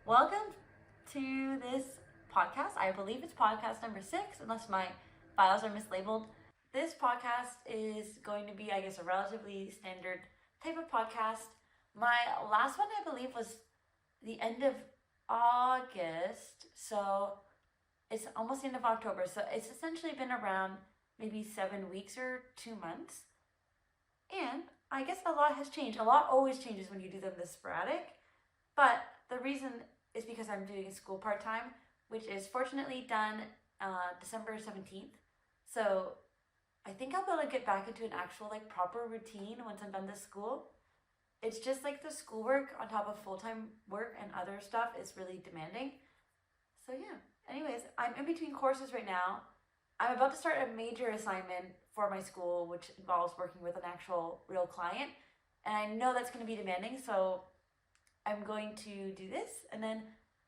Welcome to this podcast. I believe it's podcast number 6, unless my files are mislabeled. This podcast is going to be, I guess, a relatively standard type of podcast. My last one, I believe, was the end of August, so it's almost the end of October. So it's essentially been around maybe 7 weeks or 2 months. And I guess a lot has changed. A lot always changes when you do them this sporadic. But the reason is because I'm doing school part-time, which is fortunately done December 17th. So I think I'll be able to get back into an actual proper routine once I'm done this school. It's just the schoolwork on top of full-time work and other stuff is really demanding. So yeah, anyways, I'm in between courses right now. I'm about to start a major assignment for my school, which involves working with an actual real client. And I know that's going to be demanding, so I'm going to do this, and then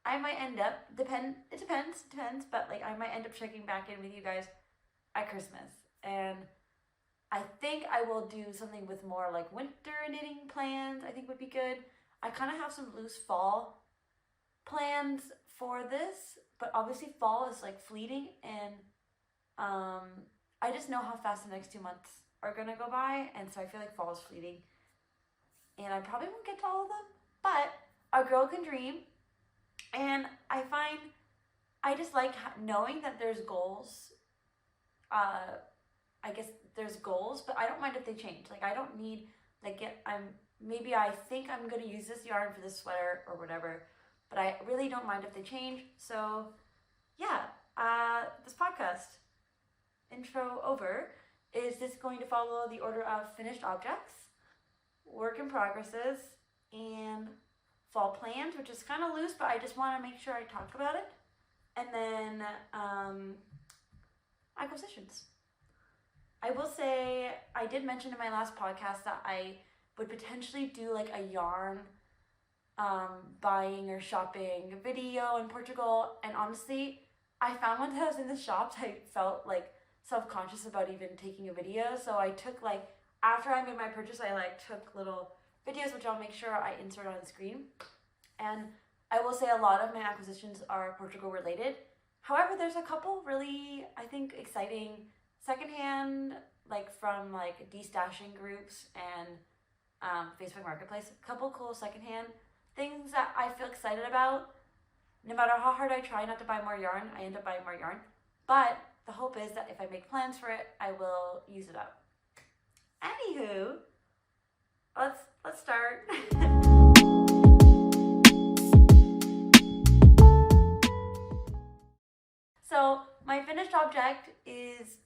I might end up, it depends, but I might end up checking back in with you guys at Christmas. And I think I will do something with more winter knitting plans, I think would be good. I kind of have some loose fall plans for this, but obviously fall is fleeting, and I just know how fast the next 2 months are gonna go by, and so I feel like fall is fleeting. And I probably won't get to all of them, but a girl can dream. And I find I just like knowing that there's goals. I guess there's goals, but I don't mind if they change. I don't need maybe I think I'm gonna use this yarn for this sweater or whatever, but I really don't mind if they change. So yeah, this podcast intro over. Is this going to follow the order of finished objects, work in progresses, and fall plans, which is kind of loose, but I just want to make sure I talk about it. And then acquisitions. I will say, I did mention in my last podcast that I would potentially do a yarn buying or shopping video in Portugal. And honestly, I found once I was in the shops, I felt self-conscious about even taking a video. So I took after I made my purchase, I took little videos, which I'll make sure I insert on the screen. And I will say a lot of my acquisitions are Portugal related. However, there's a couple really, I think, exciting secondhand, from de-stashing groups and Facebook Marketplace. A couple cool secondhand things that I feel excited about. No matter how hard I try not to buy more yarn, I end up buying more yarn. But the hope is that if I make plans for it, I will use it up. Anywho, let's start. So my finished object is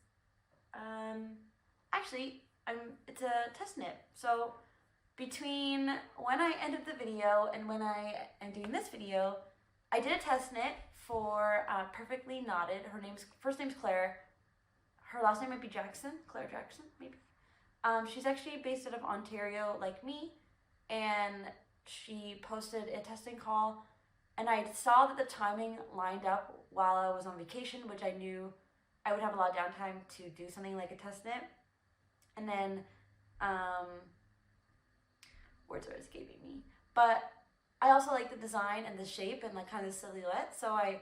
it's a test knit. So between when I ended the video and when I am doing this video, I did a test knit for Perfectly Knotted. Her first name's Claire. Her last name might be Jackson, Claire Jackson, maybe. She's actually based out of Ontario, like me, and she posted a testing call, and I saw that the timing lined up while I was on vacation, which I knew I would have a lot of downtime to do something like a test knit. And then, words are escaping me, but I also like the design and the shape and kind of the silhouette, so I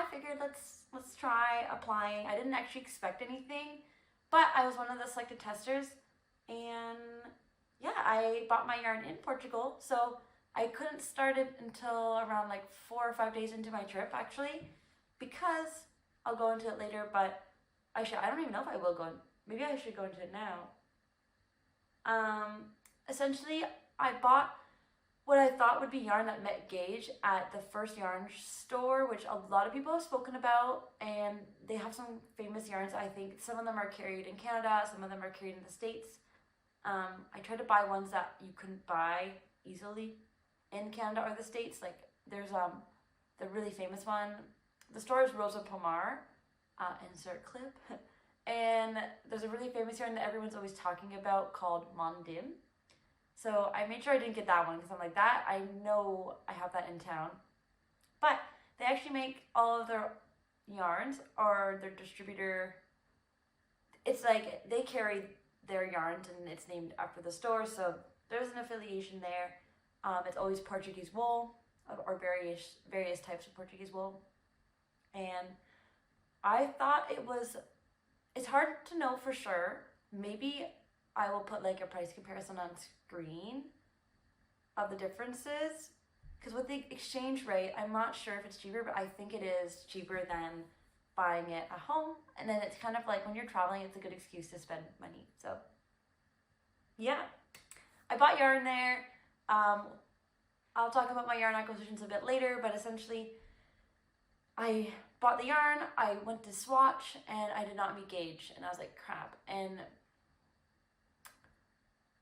figured let's try applying. I didn't actually expect anything, but I was one of the selected testers, and yeah, I bought my yarn in Portugal, so I couldn't start it until around 4 or 5 days into my trip, actually, because I'll go into it later, but I don't even know if I will go in. Maybe I should go into it now. Essentially, I bought what I thought would be yarn that met gauge at the First Yarn store, which a lot of people have spoken about, and they have some famous yarns. I think some of them are carried in Canada, some of them are carried in the States. I tried to buy ones that you couldn't buy easily in Canada or the States. There's the really famous one. The store is Rosa Pomar, insert clip. And there's a really famous yarn that everyone's always talking about called Mondim. So I made sure I didn't get that one because I'm like, that, I know I have that in town. But they actually make all of their yarns, or their distributor, it's they carry their yarns and it's named after the store, so there's an affiliation there. It's always Portuguese wool, or various types of Portuguese wool. And I thought it's hard to know for sure. Maybe I will put like a price comparison on screen of the differences, because with the exchange rate, I'm not sure if it's cheaper, but I think it is cheaper than buying it at home. And then it's kind of like when you're traveling, it's a good excuse to spend money. So yeah, I bought yarn there. I'll talk about my yarn acquisitions a bit later, but essentially I bought the yarn, I went to swatch, and I did not meet gauge, and I was like, crap. And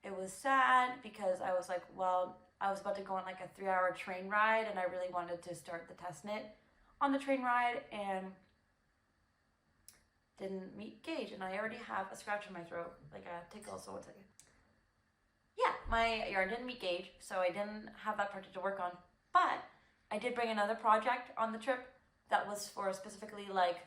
it was sad because I was like, well, I was about to go on like a 3-hour train ride, and I really wanted to start the test knit on the train ride, and didn't meet gauge, and I already have a scratch in my throat, like a tickle, so it's like, yeah, my yarn didn't meet gauge, so I didn't have that project to work on. But I did bring another project on the trip that was for specifically like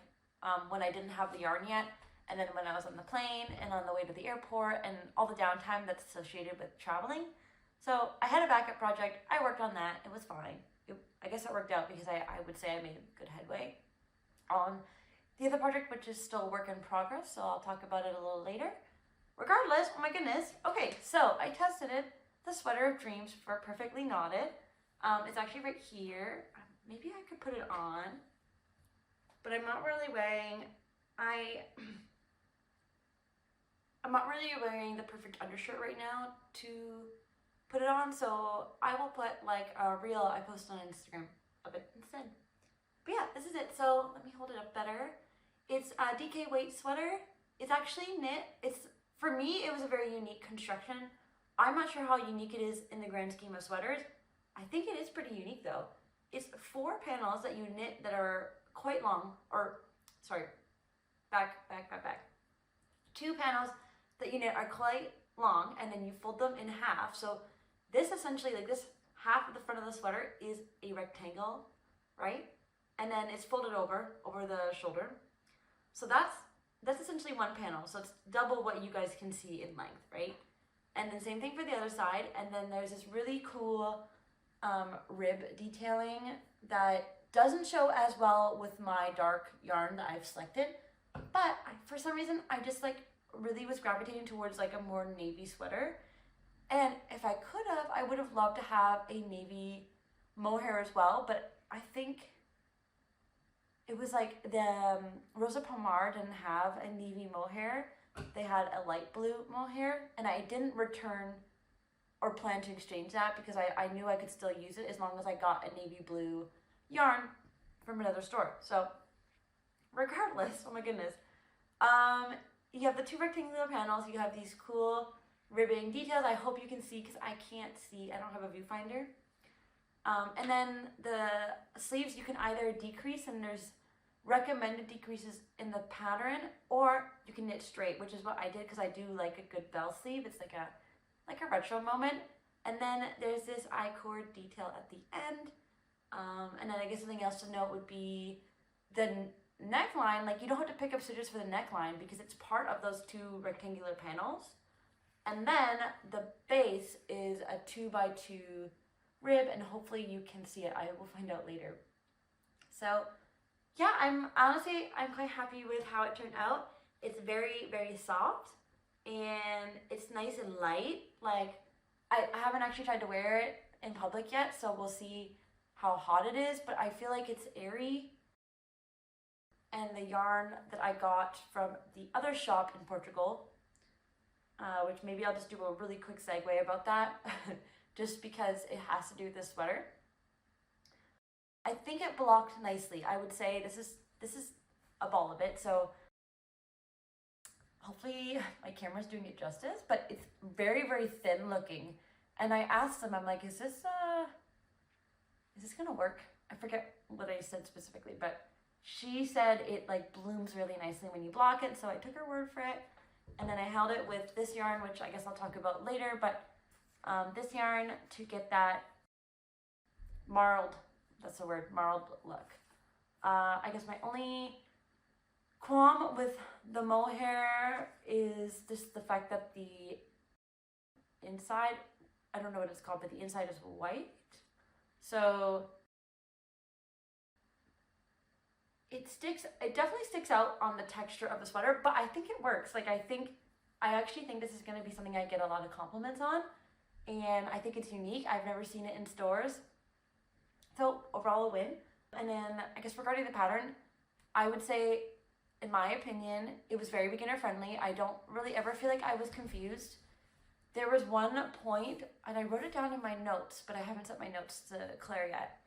when I didn't have the yarn yet, and then when I was on the plane and on the way to the airport and all the downtime that's associated with traveling. So I had a backup project. I worked on that. It was fine. I guess it worked out because I would say I made good headway on the other project, which is still a work in progress, so I'll talk about it a little later. Regardless, oh my goodness. Okay, so I tested it, the Sweater of Dreams for Perfectly Knotted. It's actually right here. Maybe I could put it on, but I'm not really wearing, I'm not really wearing the perfect undershirt right now to put it on, so I will put like a reel I post on Instagram of it instead. But yeah, this is it. So let me hold it up better. It's a DK weight sweater. It's actually knit. For me, it was a very unique construction. I'm not sure how unique it is in the grand scheme of sweaters. I think it is pretty unique though. It's 4 panels that you knit that are quite long, or sorry, back. 2 panels that you knit are quite long, and then you fold them in half. So this essentially, like this half of the front of the sweater is a rectangle, right? And then it's folded over the shoulder. So that's essentially 1 panel. So it's double what you guys can see in length, right? And then same thing for the other side. And then there's this really cool rib detailing that doesn't show as well with my dark yarn that I've selected. But for some reason, I just like really was gravitating towards like a more navy sweater. And if I could have, I would have loved to have a navy mohair as well. But I think it was like the Rosa Pomar didn't have a navy mohair. They had a light blue mohair, and I didn't return or plan to exchange that because I knew I could still use it as long as I got a navy blue yarn from another store. So regardless, oh my goodness. You have the 2 rectangular panels. You have these cool ribbing details. I hope you can see because I can't see. I don't have a viewfinder. And then the sleeves you can either decrease, and there's recommended decreases in the pattern, or you can knit straight, which is what I did because I do like a good bell sleeve. It's like a retro moment. And then there's this I-cord detail at the end. And then I guess something else to note would be the neckline. Like you don't have to pick up stitches for the neckline because it's part of those 2 rectangular panels. And then the base is a 2x2 rib, and hopefully you can see it. I will find out later. So yeah, I'm quite happy with how it turned out. It's very, very soft, and it's nice and light. Like I haven't actually tried to wear it in public yet, so we'll see how hot it is, but I feel like it's airy. And the yarn that I got from the other shop in Portugal, which maybe I'll just do a really quick segue about that, just because it has to do with this sweater. I think it blocked nicely. I would say this is a ball of it, so hopefully my camera's doing it justice, but it's very, very thin looking. And I asked them, I'm like, is this gonna work? I forget what I said specifically, but she said it like blooms really nicely when you block it, so I took her word for it. And then I held it with this yarn, which I guess I'll talk about later, but this yarn to get that marled, that's the word, marled look. I guess my only qualm with the mohair is just the fact that the inside, I don't know what it's called, but the inside is white. So it definitely sticks out on the texture of the sweater, but I think it works. Like, I actually think this is going to be something I get a lot of compliments on, and I think it's unique. I've never seen it in stores. So overall, a win. And then I guess regarding the pattern, I would say, in my opinion, it was very beginner friendly. I don't really ever feel like I was confused. There was one point, and I wrote it down in my notes, but I haven't sent my notes to Claire yet.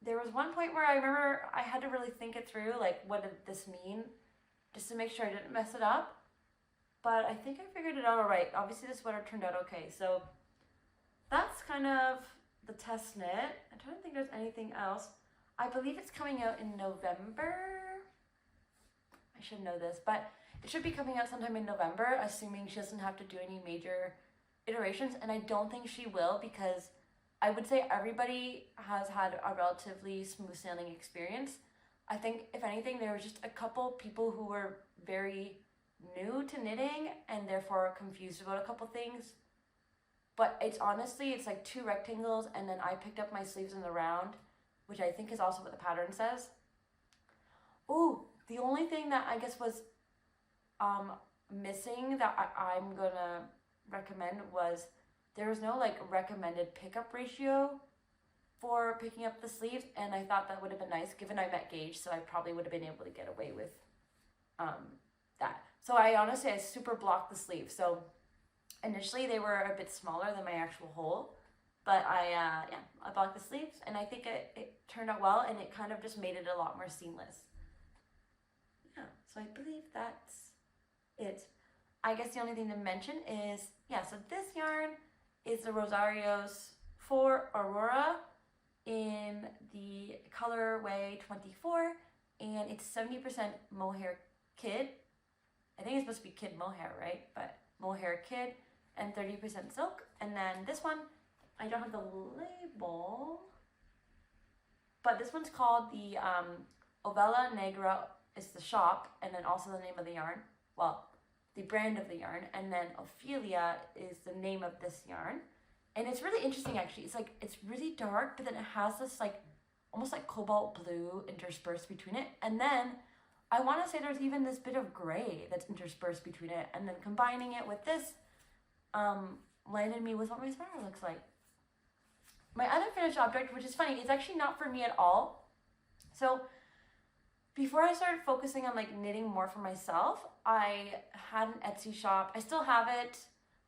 There was one point where I remember I had to really think it through, like, what did this mean, just to make sure I didn't mess it up. But I think I figured it out all right. Obviously, the sweater turned out okay. So that's kind of the test knit. I'm trying to think if there's anything else. I believe it's coming out in November. I should know this, but it should be coming out sometime in November, assuming she doesn't have to do any major iterations. And I don't think she will, because I would say everybody has had a relatively smooth sailing experience. I think, if anything, there was just a couple people who were very new to knitting and therefore confused about a couple things. But it's honestly, it's like 2 rectangles, and then I picked up my sleeves in the round, which I think is also what the pattern says. Ooh, the only thing that I guess was missing that I'm gonna recommend was there was no like recommended pickup ratio for picking up the sleeves, and I thought that would have been nice given I met Gage, so I probably would have been able to get away with that. So I super blocked the sleeves. So initially they were a bit smaller than my actual hole, but I blocked the sleeves, and I think it turned out well, and it kind of just made it a lot more seamless. Yeah, so I believe that's it. I guess the only thing to mention is, so this yarn is the Rosario's for Aurora in the colorway 24, and it's 70% mohair kid. I think it's supposed to be kid mohair, right? But mohair kid, and 30% silk. And then this one, I don't have the label, but this one's called the Ovella Negra is the shop, and then also the name of the yarn. Well, the brand of the yarn, and then Ophelia is the name of this yarn. And it's really interesting, actually. It's really dark, but then it has this like almost like cobalt blue interspersed between it. And then I want to say there's even this bit of gray that's interspersed between it, and then combining it with this landed me with what my sweater looks like. My other finished object, which is funny, is actually not for me at all. So before I started focusing on like knitting more for myself, I had an Etsy shop. I still have it,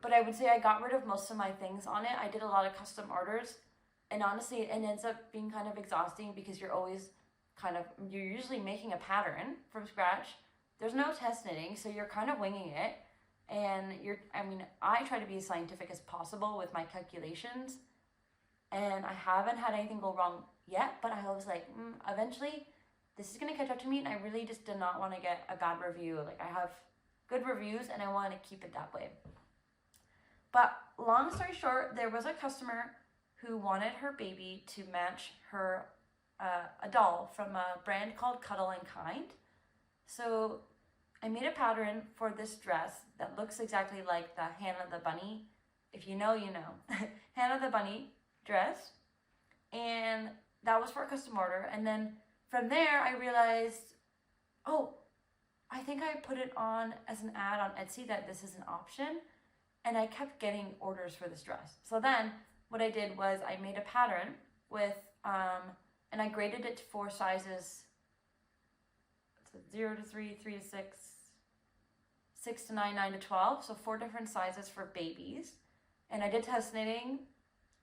but I would say I got rid of most of my things on it. I did a lot of custom orders, and honestly, it ends up being kind of exhausting because you're usually making a pattern from scratch. There's no test knitting, so you're kind of winging it. And I try to be as scientific as possible with my calculations, and I haven't had anything go wrong yet, but I was like, eventually this is going to catch up to me, and I really just did not want to get a bad review. Like, I have good reviews, and I want to keep it that way. But long story short, there was a customer who wanted her baby to match her a doll from a brand called Cuddle and Kind. So I made a pattern for this dress that looks exactly like the Hannah the Bunny. If you know, you know. Hannah the Bunny dress. And that was for a custom order. And then from there, I realized, I think I put it on as an ad on Etsy that this is an option. And I kept getting orders for this dress. So then what I did was I made a pattern with, and I graded it for sizes 0 to 3, 3 to 6, 6 to 9, 9 to 12. So 4 different sizes for babies. And I did test knitting,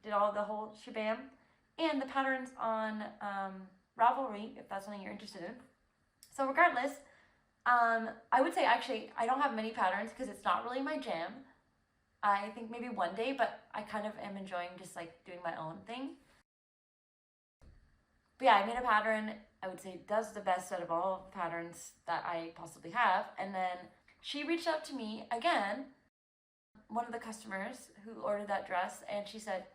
did the whole shabam. And the pattern's on Ravelry, if that's something you're interested in. So regardless, I would say actually I don't have many patterns because it's not really my jam. I think maybe one day, but I kind of am enjoying just like doing my own thing. But yeah, I made a pattern, I would say does the best out of all the patterns that I possibly have. And then she reached out to me again, one of the customers who ordered that dress, and she said,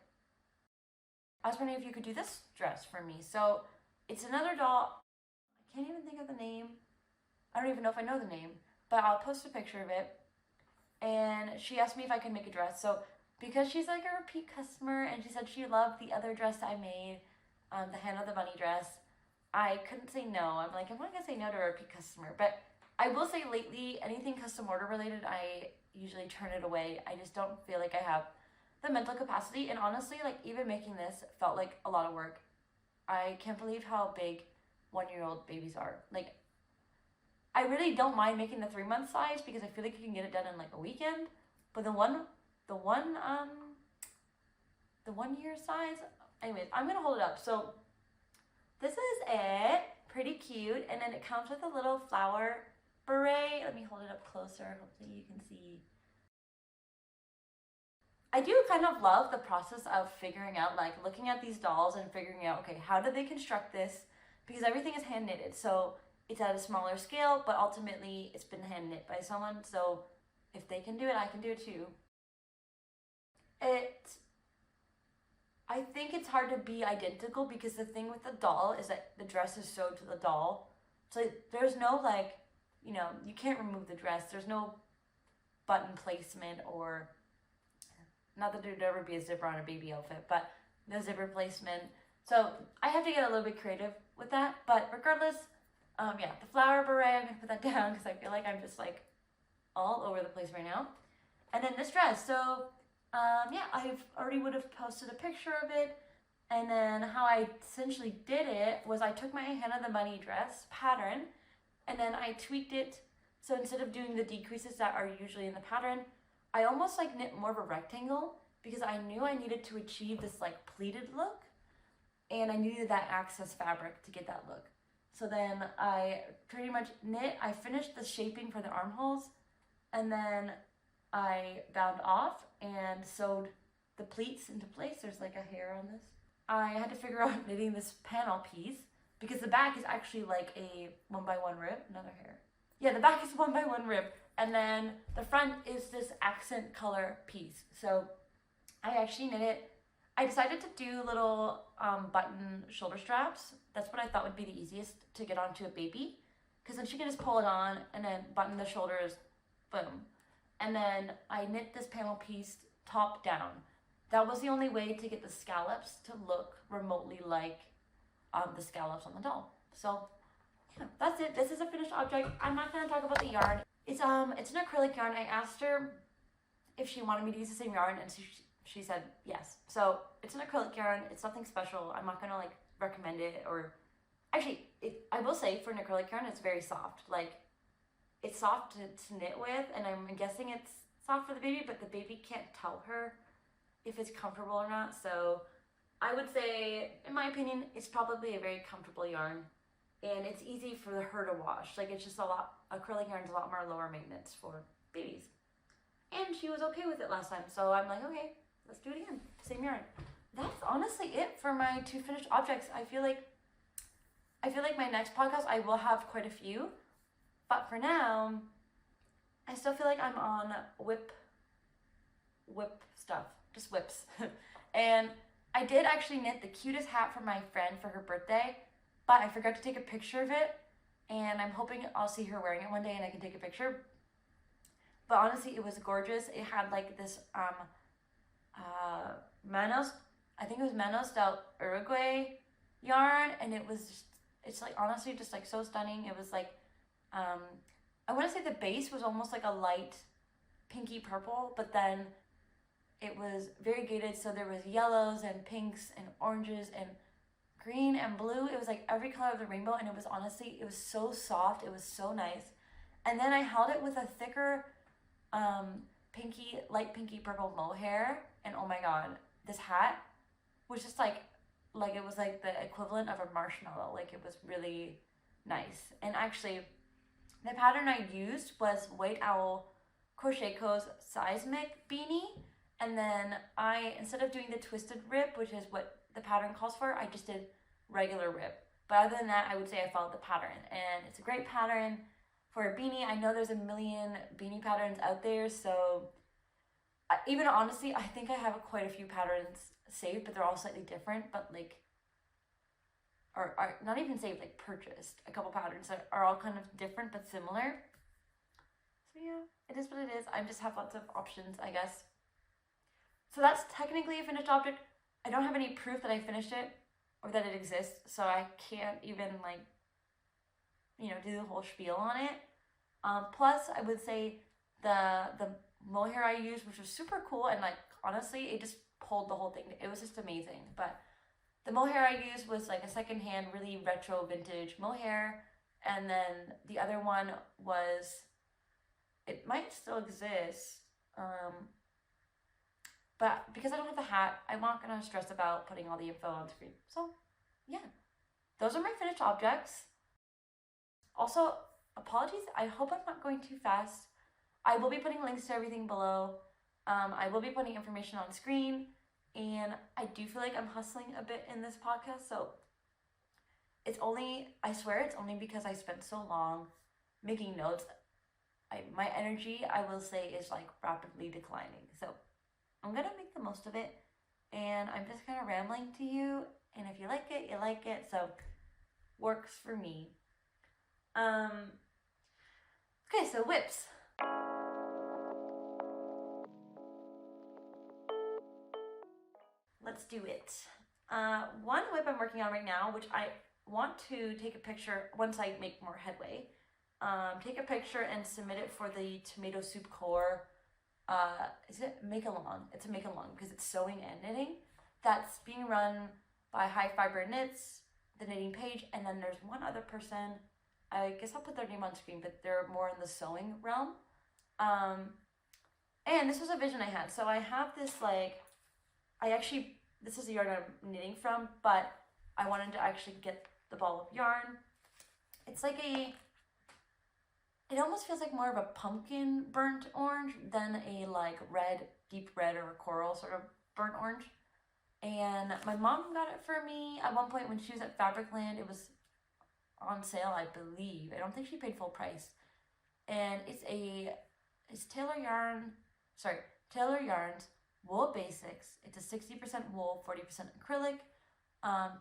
I was wondering if you could do this dress for me. So it's another doll. I can't even think of the name. I don't even know if I know the name, but I'll post a picture of it. And she asked me if I could make a dress. So because she's like a repeat customer and she said she loved the other dress I made, the Hannah the Bunny dress, I couldn't say no. I'm like, I'm not gonna say no to a repeat customer. But I will say lately, anything custom order related, I usually turn it away. I just don't feel like I have the mental capacity. And honestly, like even making this felt like a lot of work. I can't believe how big 1-year-old babies are. Like, I really don't mind making the 3-month size because I feel like you can get it done in like a weekend. But the 1 year size, anyways, I'm gonna hold it up. So this is it, pretty cute. And then it comes with a little flower beret. Let me hold it up closer, hopefully you can see. I do kind of love the process of figuring out, like looking at these dolls and figuring out, okay, how did they construct this? Because everything is hand knitted. So it's at a smaller scale, but ultimately it's been hand knit by someone. So if they can do it, I can do it too. I think it's hard to be identical because the thing with the doll is that the dress is sewed to the doll. So there's no like, you know, you can't remove the dress. There's no button placement or, not that there'd ever be a zipper on a baby outfit, but no zipper placement. So I have to get a little bit creative with that. But regardless, yeah, the flower beret, I'm gonna put that down because I feel like I'm just like all over the place right now. And then this dress, so yeah, I've already would have posted a picture of it. And then how I essentially did it was I took my Hannah the Bunny dress pattern and then I tweaked it. So instead of doing the decreases that are usually in the pattern, I almost like knit more of a rectangle because I knew I needed to achieve this like pleated look and I needed that access fabric to get that look. So then I pretty much knit, I finished the shaping for the armholes and then I bound off and sewed the pleats into place. There's like a hair on this. I had to figure out knitting this panel piece because the back is actually like a 1x1 rib, another hair. Yeah, the back is 1x1 rib. And then the front is this accent color piece. So I actually knit it. I decided to do little button shoulder straps. That's what I thought would be the easiest to get onto a baby. Because then she can just pull it on and then button the shoulders, boom. And then I knit this panel piece top down. That was the only way to get the scallops to look remotely like the scallops on the doll. So yeah, that's it. This is a finished object. I'm not gonna talk about the yarn. It's an acrylic yarn. I asked her if she wanted me to use the same yarn and she said yes. So it's an acrylic yarn. It's nothing special. I'm not gonna like recommend it or actually I will say for an acrylic yarn it's very soft. Like it's soft to knit with and I'm guessing it's soft for the baby, but the baby can't tell her if it's comfortable or not. So I would say, in my opinion, it's probably a very comfortable yarn and it's easy for her to wash. Like it's just acrylic yarn is a lot more lower maintenance for babies. And she was okay with it last time. So I'm like, okay, let's do it again. Same yarn. That's honestly it for my 2 finished objects. I feel like my next podcast, I will have quite a few. But for now, I still feel like I'm on whip stuff. Just whips. And I did actually knit the cutest hat for my friend for her birthday, but I forgot to take a picture of it. And I'm hoping I'll see her wearing it one day and I can take a picture. But honestly, it was gorgeous. It had like this Manos, I think it was Manos del Uruguay yarn, and it's like honestly just like so stunning. It was like I want to say the base was almost like a light pinky purple, but then it was variegated, so there was yellows and pinks and oranges and green and blue. It was like every color of the rainbow, and it was honestly, it was so soft. It was so nice. And then I held it with a thicker light pinky purple mohair, and oh my god, this hat was just like it was like the equivalent of a marshmallow. Like it was really nice. And actually the pattern I used was White Owl Crochet Co.'s Seismic Beanie, and then instead of doing the twisted rib, which is what the pattern calls for, I just did regular rib. But other than that, I would say I followed the pattern, and it's a great pattern for a beanie. I know there's a million beanie patterns out there, so even honestly, I think I have quite a few patterns saved, but they're all slightly different, but like, or not even saved, like purchased a couple patterns that are all kind of different but similar. So yeah, it is what it is. I just have lots of options, I guess. So that's technically a finished object. I don't have any proof that I finished it or that it exists, so I can't even like, you know, do the whole spiel on it. Plus, I would say the mohair I used, which was super cool, and like honestly, it just pulled the whole thing. It was just amazing. But the mohair I used was like a secondhand, really retro vintage mohair, and then the other one was, it might still exist, but because I don't have the hat, I'm not gonna stress about putting all the info on screen. So yeah, those are my finished objects. Also, apologies, I hope I'm not going too fast. I will be putting links to everything below. I will be putting information on screen, and I do feel like I'm hustling a bit in this podcast, so it's only, I swear it's only because I spent so long making notes. My energy, I will say, is like rapidly declining. So I'm gonna make the most of it, and I'm just kind of rambling to you, and if you like it, you like it, so works for me. Okay, so whips. Let's do it. One whip I'm working on right now, which I want to take a picture once I make more headway. Take a picture and submit it for the tomato soup core. Is it make-along? It's a make-along because it's sewing and knitting. That's being run by High Fiber Knits, the knitting page, and then there's one other person. I guess I'll put their name on screen, but they're more in the sewing realm. And this was a vision I had. So I have this like, this is the yarn I'm knitting from, but I wanted to actually get the ball of yarn. It's like it almost feels like more of a pumpkin burnt orange than a like red, deep red or a coral sort of burnt orange. And my mom got it for me at one point when she was at Fabricland. It was on sale, I believe. I don't think she paid full price. And it's Taylor Yarns Wool Basics. It's a 60% wool, 40% acrylic.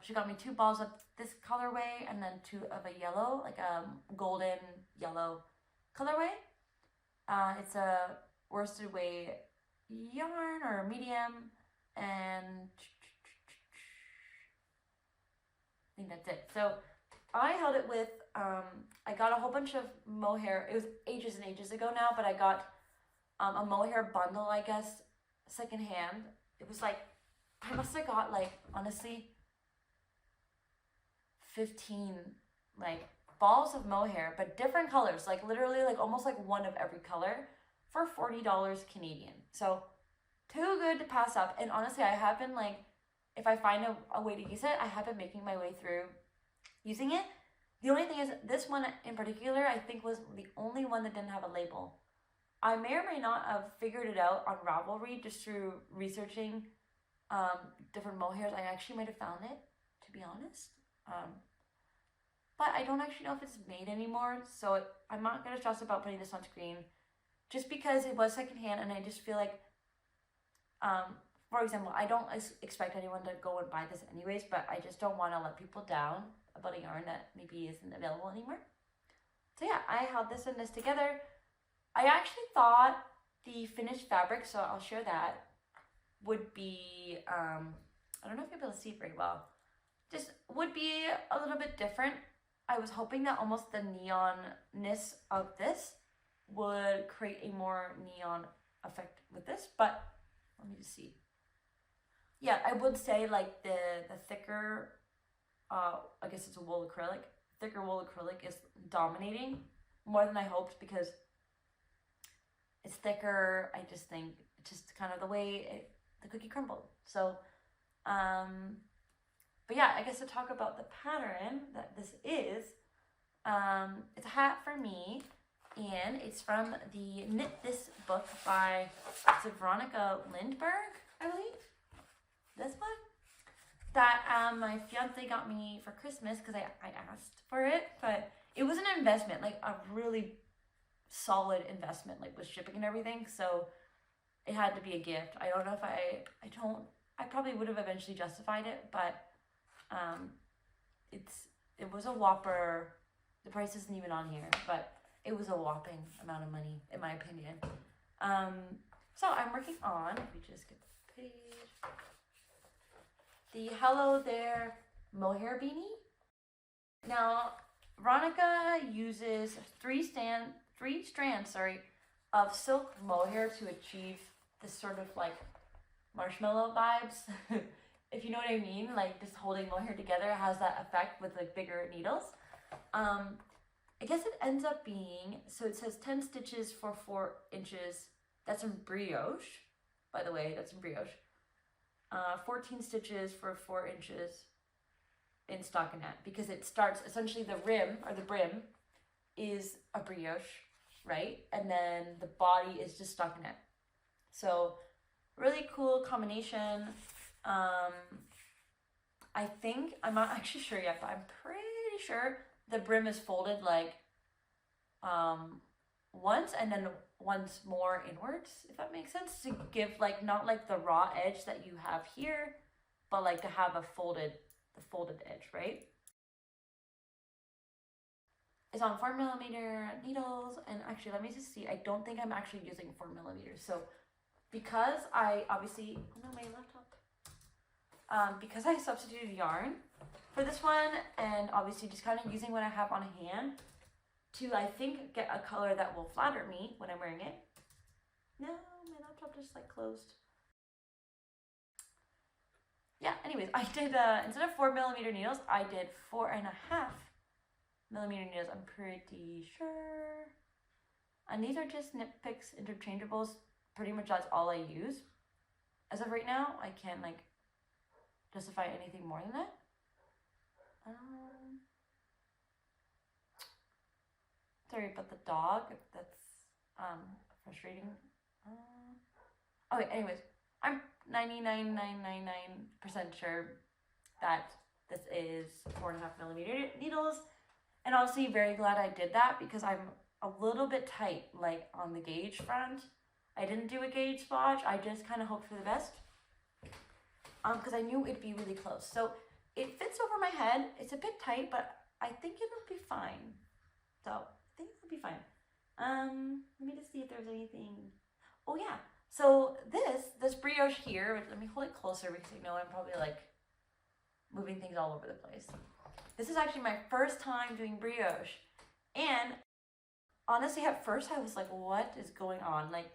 She got me 2 balls of this colorway and then 2 of a yellow, like a golden yellow colorway. It's a worsted weight yarn or medium, and I think that's it. So I held it with, I got a whole bunch of mohair. It was ages and ages ago now, but I got a mohair bundle, I guess, secondhand. It was like, I must have got like, honestly, 15 like balls of mohair, but different colors, like literally like almost like one of every color for $40 Canadian. So too good to pass up. And honestly, I have been like, if I find a way to use it, I have been making my way through using it. The only thing is, this one in particular, I think was the only one that didn't have a label. I may or may not have figured it out on Ravelry just through researching different mohairs. I actually might have found it, to be honest. But I don't actually know if it's made anymore, so I'm not going to stress about putting this on screen just because it was secondhand, and I just feel like, for example, I don't expect anyone to go and buy this anyways, but I just don't want to let people down about a yarn that maybe isn't available anymore. So yeah, I held this and this together. I actually thought the finished fabric, so I'll share that, would be, I don't know if you'll be able to see it very well, just would be a little bit different. I was hoping that almost the neon-ness of this would create a more neon effect with this, but let me just see. Yeah, I would say like the thicker, I guess it's a wool acrylic, thicker wool acrylic is dominating more than I hoped because it's thicker. I just think it's just kind of the way the cookie crumbled. So, but yeah, I guess to talk about the pattern that this is, it's a hat for me, and it's from the Knit This book by Veronica Lindbergh, I believe. This one that my fiance got me for Christmas because I asked for it, but it was an investment, like a really solid investment, like with shipping and everything. So it had to be a gift. I don't know if I probably would have eventually justified it, but it was a whopper. The price isn't even on here, but it was a whopping amount of money in my opinion. So I'm working on, let me just get the page. The Hello There Mohair beanie. Now, Veronica uses three strands, of silk mohair to achieve this sort of like marshmallow vibes. If you know what I mean, like just holding mohair together has that effect with like bigger needles. I guess it ends up being, so it says 10 stitches for 4 inches. That's in brioche, by the way, that's in brioche. 14 stitches for 4 inches in stockinette, because it starts, essentially the rim, or the brim, is a brioche, right? And then the body is just stockinette. So, really cool combination. I think, I'm not actually sure yet, but I'm pretty sure the brim is folded like once and then once more inwards, if that makes sense, to give like not like the raw edge that you have here, but like to have a folded edge, right? It's on 4mm needles, and actually let me just see, I don't think I'm actually using 4mm. So because I obviously, no, my laptop, because I substituted yarn for this one, and obviously just kind of using what I have on hand to, I think, get a color that will flatter me when I'm wearing it. No, my laptop just like closed. Yeah, anyways, I did, instead of 4mm needles, I did 4.5mm needles, I'm pretty sure. And these are just ep.6 interchangeables. Pretty much that's all I use. As of right now, I can't like justify anything more than that. Sorry about the dog, if that's frustrating. Okay, anyways, I'm 99.999% sure that this is 4.5mm needles, and honestly very glad I did that, because I'm a little bit tight like on the gauge front. I didn't do a gauge swatch, I just kind of hoped for the best, because I knew it'd be really close. So it fits over my head, it's a bit tight, but I think it'll be fine. So I think it'll be fine. Let me just see if there's anything. Oh yeah, so this brioche here, let me hold it closer because I know I'm probably like moving things all over the place. This is actually my first time doing brioche, and honestly at first I was like, what is going on? Like,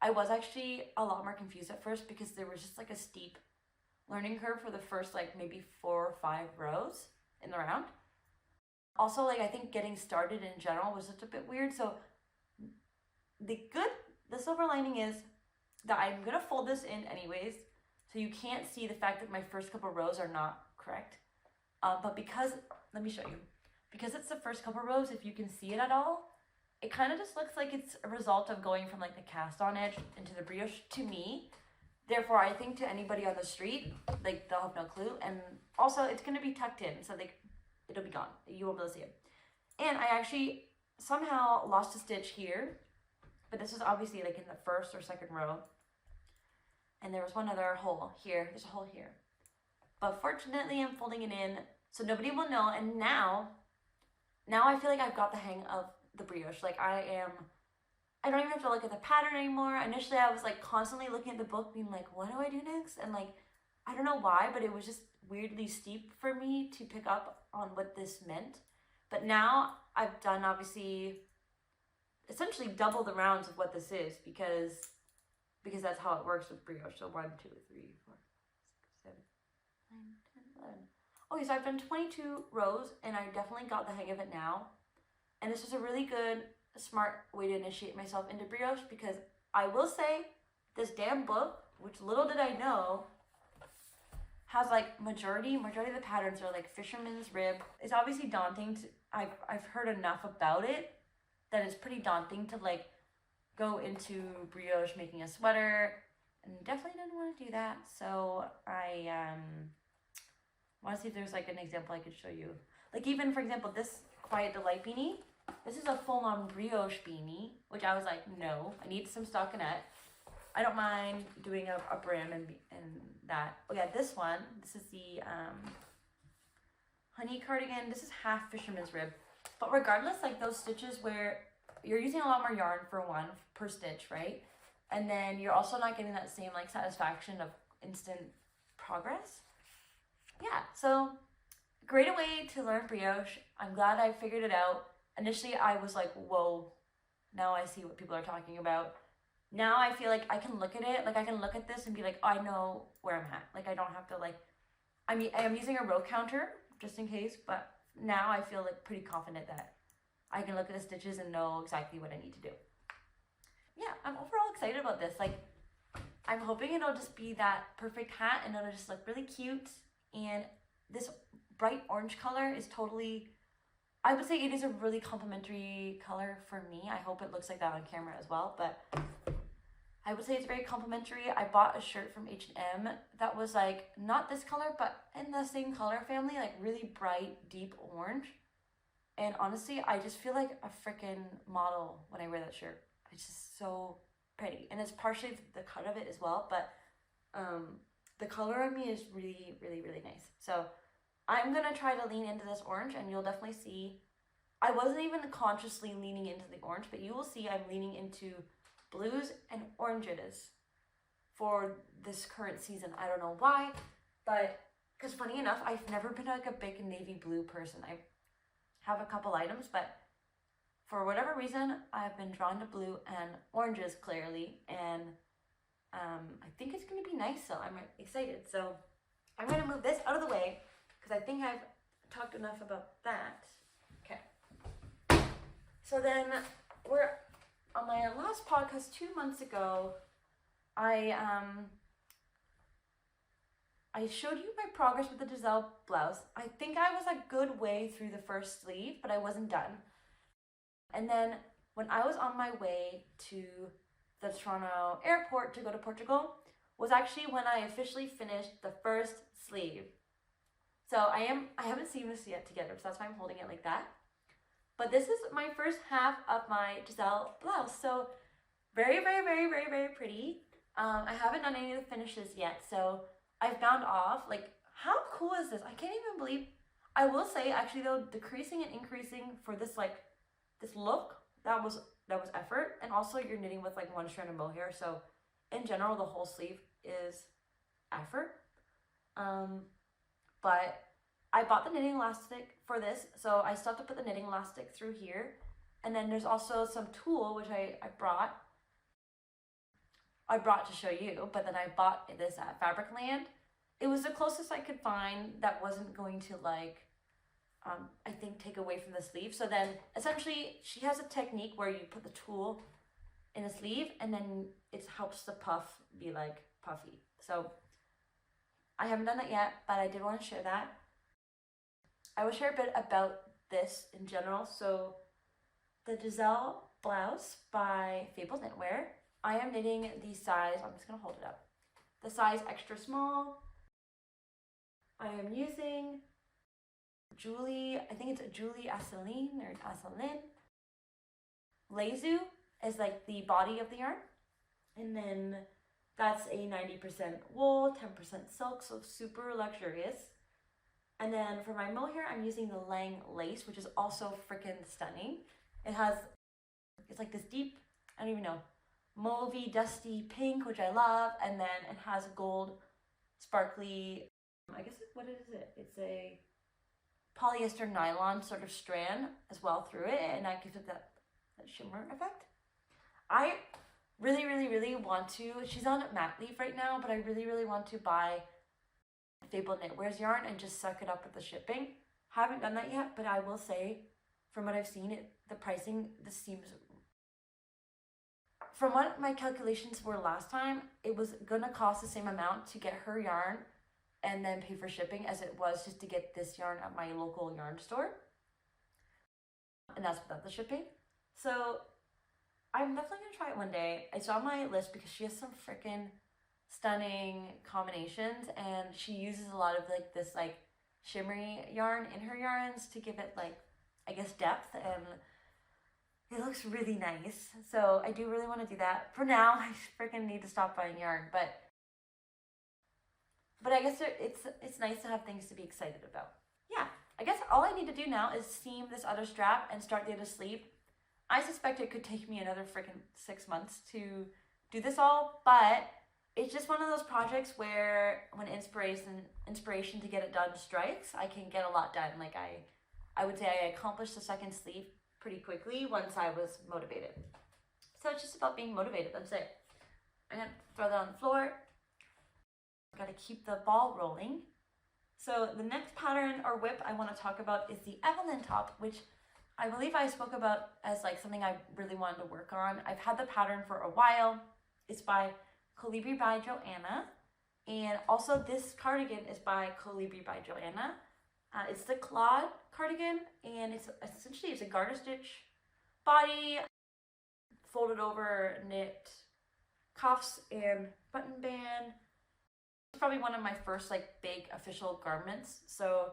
I was actually a lot more confused at first, because there was just like a steep learning curve for the first like maybe 4 or 5 rows in the round. Also, like, I think getting started in general was just a bit weird. So the silver lining is that I'm gonna fold this in anyways, so you can't see the fact that my first couple rows are not correct. But because, let me show you, because it's the first couple rows, if you can see it at all, it kind of just looks like it's a result of going from like the cast on edge into the brioche to me. Therefore, I think to anybody on the street, like, they'll have no clue. And also it's gonna be tucked in, so like it'll be gone, you won't be able to see it. And I actually somehow lost a stitch here, but this was obviously like in the first or second row, and there was one other hole here, there's a hole here, but fortunately I'm folding it in so nobody will know. And now I feel like I've got the hang of the brioche. Like, I don't even have to look at the pattern anymore. Initially I was like constantly looking at the book being like, what do I do next? And like, I don't know why, but it was just weirdly steep for me to pick up on what this meant. But now I've done obviously essentially double the rounds of what this is, because that's how it works with brioche. So 1, 2, 3, 4, 5, 6, 7, 9, 10, 11. Okay, so I've done 22 rows, and I definitely got the hang of it now. And this is a really good, smart way to initiate myself into brioche, because I will say this damn book, which little did I know, has like majority of the patterns are like fisherman's rib. It's obviously daunting to, I've heard enough about it that it's pretty daunting to like go into brioche making a sweater, and definitely didn't want to do that. So I want to see if there's like an example I could show you. Like, even for example, this Quiet Delight beanie, this is a full-on brioche beanie, which I was like, no, I need some stockinette. I don't mind doing a brim and that. Oh yeah, this one, this is the honey cardigan. This is half fisherman's rib. But regardless, like, those stitches where you're using a lot more yarn for one per stitch, right? And then you're also not getting that same like satisfaction of instant progress. Yeah, so great way to learn brioche. I'm glad I figured it out. Initially, I was like, whoa, now I see what people are talking about. Now I feel like I can look at it, like I can look at this and be like, oh, I know where I'm at. Like I don't have to like, I mean, I'm using a row counter just in case, but now I feel like pretty confident that I can look at the stitches and know exactly what I need to do. Yeah, I'm overall excited about this. Like, I'm hoping it'll just be that perfect hat and it'll just look really cute. And this bright orange color is totally, I would say it is a really complimentary color for me. I hope it looks like that on camera as well, but I would say it's very complimentary. I bought a shirt from H&M that was like, not this color, but in the same color family, like really bright, deep orange. And honestly, I just feel like a freaking model when I wear that shirt. It's just so pretty. And it's partially the cut of it as well, but the color on me is really, really, really nice. So I'm gonna try to lean into this orange and you'll definitely see, I wasn't even consciously leaning into the orange, but you will see I'm leaning into blues and oranges for this current season. I don't know why, but because funny enough, I've never been like a big navy blue person. I have a couple items, but for whatever reason, I've been drawn to blue and oranges clearly, and I think it's going to be nice, so I'm excited. So I'm going to move this out of the way because I think I've talked enough about that. Okay. So then we're on my last podcast 2 months ago. I showed you my progress with the Giselle blouse. I think I was a good way through the first sleeve, but I wasn't done. And then when I was on my way to the Toronto airport to go to Portugal was actually when I officially finished the first sleeve. So I haven't seen this yet together, so that's why I'm holding it like that. But this is my first half of my Giselle blouse. So very, very, very, very, very pretty. I haven't done any of the finishes yet, so I've bound off. Like, how cool is this? I can't even believe, I will say actually though, decreasing and increasing for this like, this look, that was effort. And also you're knitting with like one strand of mohair, so in general the whole sleeve is effort. But I bought the knitting elastic for this, so I still have to put the knitting elastic through here. And then there's also some tulle which I brought to show you, but then I bought this at Fabricland. It was the closest I could find that wasn't going to like I think take away from the sleeve. So then essentially she has a technique where you put the tulle in the sleeve and then it helps the puff be like puffy. So I haven't done that yet, but I did want to share that. I will share a bit about this in general. So the Giselle blouse by Fabled Knitwear, I am knitting the size, I'm just going to hold it up, the size extra small. I am using Julie, I think it's Julie Asseline or Asseline. Lezu is like the body of the yarn. And then that's a 90% wool, 10% silk, so super luxurious. And then for my mohair, I'm using the Lang lace, which is also freaking stunning. It's like this deep, I don't even know, mauvey, dusty pink, which I love. And then it has gold, sparkly, I guess what is it? It's a polyester nylon sort of strand as well through it, and that gives it that shimmer effect. I really, really, really want to, she's on mat leave right now, but I really, really want to buy Fabled Knitwear's yarn and just suck it up with the shipping. Haven't done that yet, but I will say, from what I've seen, the pricing, this seems, from what my calculations were last time, it was gonna cost the same amount to get her yarn and then pay for shipping as it was just to get this yarn at my local yarn store. And that's without the shipping. So I'm definitely gonna try it one day. It's on my list because she has some freaking stunning combinations, and she uses a lot of like this like shimmery yarn in her yarns to give it like, I guess, depth, and it looks really nice. So I do really want to do that. For now, I freaking need to stop buying yarn, but I guess it's nice to have things to be excited about. Yeah, I guess all I need to do now is seam this other strap and start the other sleeve. I suspect it could take me another freaking 6 months to do this all, but it's just one of those projects where when inspiration to get it done strikes, I can get a lot done. Like I would say I accomplished the second sleeve pretty quickly once I was motivated. So it's just about being motivated, that's it. I'm gonna throw that on the floor. I gotta keep the ball rolling. So the next pattern or whip I want to talk about is the Evelyne top, which I believe I spoke about as like something I really wanted to work on. I've had the pattern for a while. It's by Colibri by Joanna. And also this cardigan is by Colibri by Joanna. It's the Claude cardigan, and it's a garter stitch body, folded over knit cuffs and button band. It's probably one of my first like big official garments. So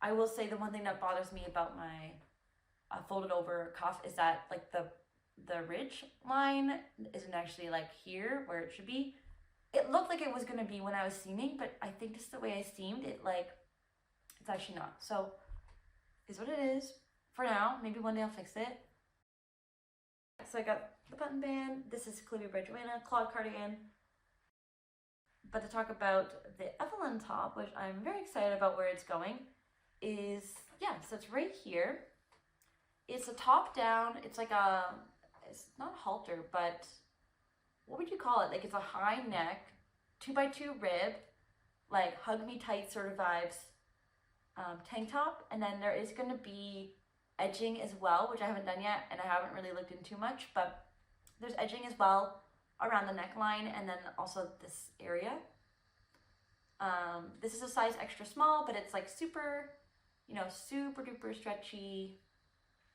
I will say the one thing that bothers me about my folded over cuff is that like the ridge line isn't actually like here where it should be. It looked like it was gonna be when I was seaming, but I think just the way I seamed it, like it's actually not. So is what it is for now. Maybe one day I'll fix it. So I got the button band. This is Colibri by Joanna, Claude cardigan. But to talk about the Evelyne top, which I'm very excited about where it's going, is, yeah, so it's right here. It's a top down, it's like it's not a halter, but what would you call it? Like it's a high neck, 2x2 rib, like hug me tight sort of vibes tank top. And then there is gonna be edging as well, which I haven't done yet and I haven't really looked into much, but there's edging as well around the neckline and then also this area. This is a size extra small, but it's like super, you know, super duper stretchy.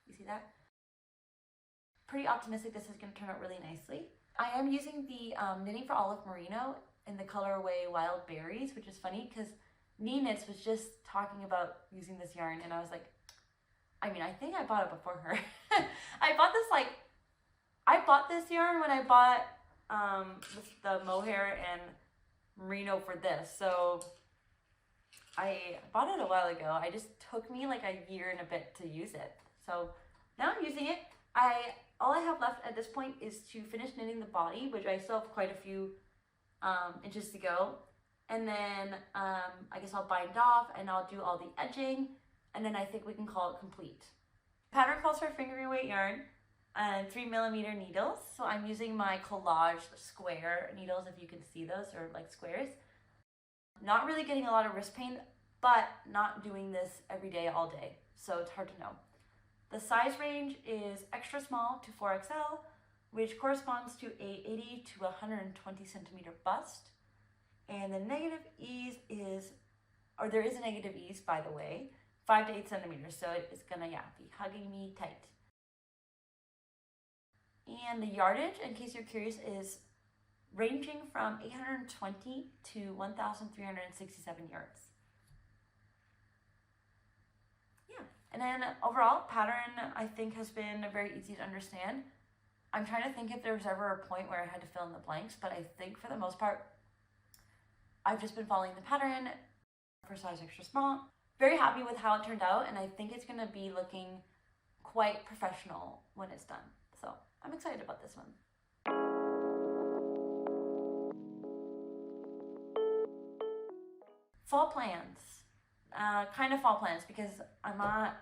You see that? Pretty optimistic this is going to turn out really nicely. I am using the Knitting for Olive Merino in the colorway Wild Berries, which is funny because Nee Knits was just talking about using this yarn and I was like, I mean, I think I bought it before her. I bought this yarn when I bought the Mohair and Merino for this. So I bought it a while ago. It just took me like a year and a bit to use it. So now I'm using it. All I have left at this point is to finish knitting the body, which I still have quite a few inches to go. And then I guess I'll bind off and I'll do all the edging. And then I think we can call it complete. Pattern calls for fingering weight yarn and 3mm needles. So I'm using my collage square needles, if you can see those, or like squares. Not really getting a lot of wrist pain, but not doing this every day, all day. So it's hard to know. The size range is extra small to 4XL, which corresponds to a 80 to 120 centimeter bust. And the negative ease is, or there is a negative ease, by the way, 5 to 8 centimeters. So it's gonna, yeah, be hugging me tight. And the yardage, in case you're curious, is ranging from 820 to 1,367 yards. Yeah, and then overall, pattern I think has been very easy to understand. I'm trying to think if there was ever a point where I had to fill in the blanks, but I think for the most part, I've just been following the pattern for size extra small. Very happy with how it turned out, and I think it's gonna be looking quite professional when it's done. So I'm excited about this one. Fall plans, kind of fall plans, because I'm not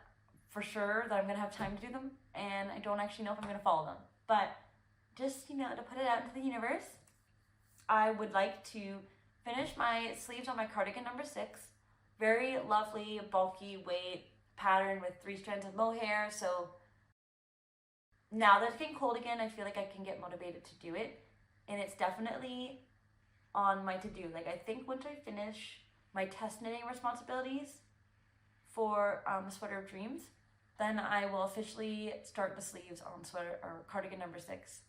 for sure that I'm gonna have time to do them, and I don't actually know if I'm gonna follow them. But just, you know, to put it out into the universe, I would like to finish my sleeves on my cardigan number 6. Very lovely, bulky weight pattern with 3 strands of mohair. So now that it's getting cold again, I feel like I can get motivated to do it. And it's definitely on my to-do. Like, I think once I finish my test knitting responsibilities for Sweater of Dreams, then I will officially start the sleeves on sweater or cardigan number 6.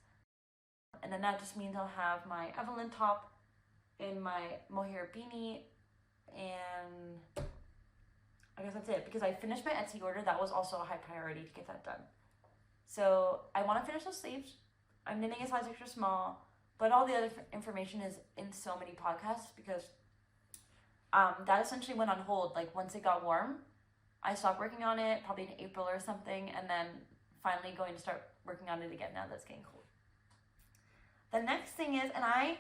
And then that just means I'll have my Evelyne top and my Mohair beanie, and I guess that's it, because I finished my Etsy order. That was also a high priority to get that done. So I want to finish those sleeves. I'm knitting a size extra small, but all the other information is in so many podcasts, because that essentially went on hold. Like, once it got warm, I stopped working on it, probably in April or something, and then finally going to start working on it again now that it's getting cold. The next thing is, and I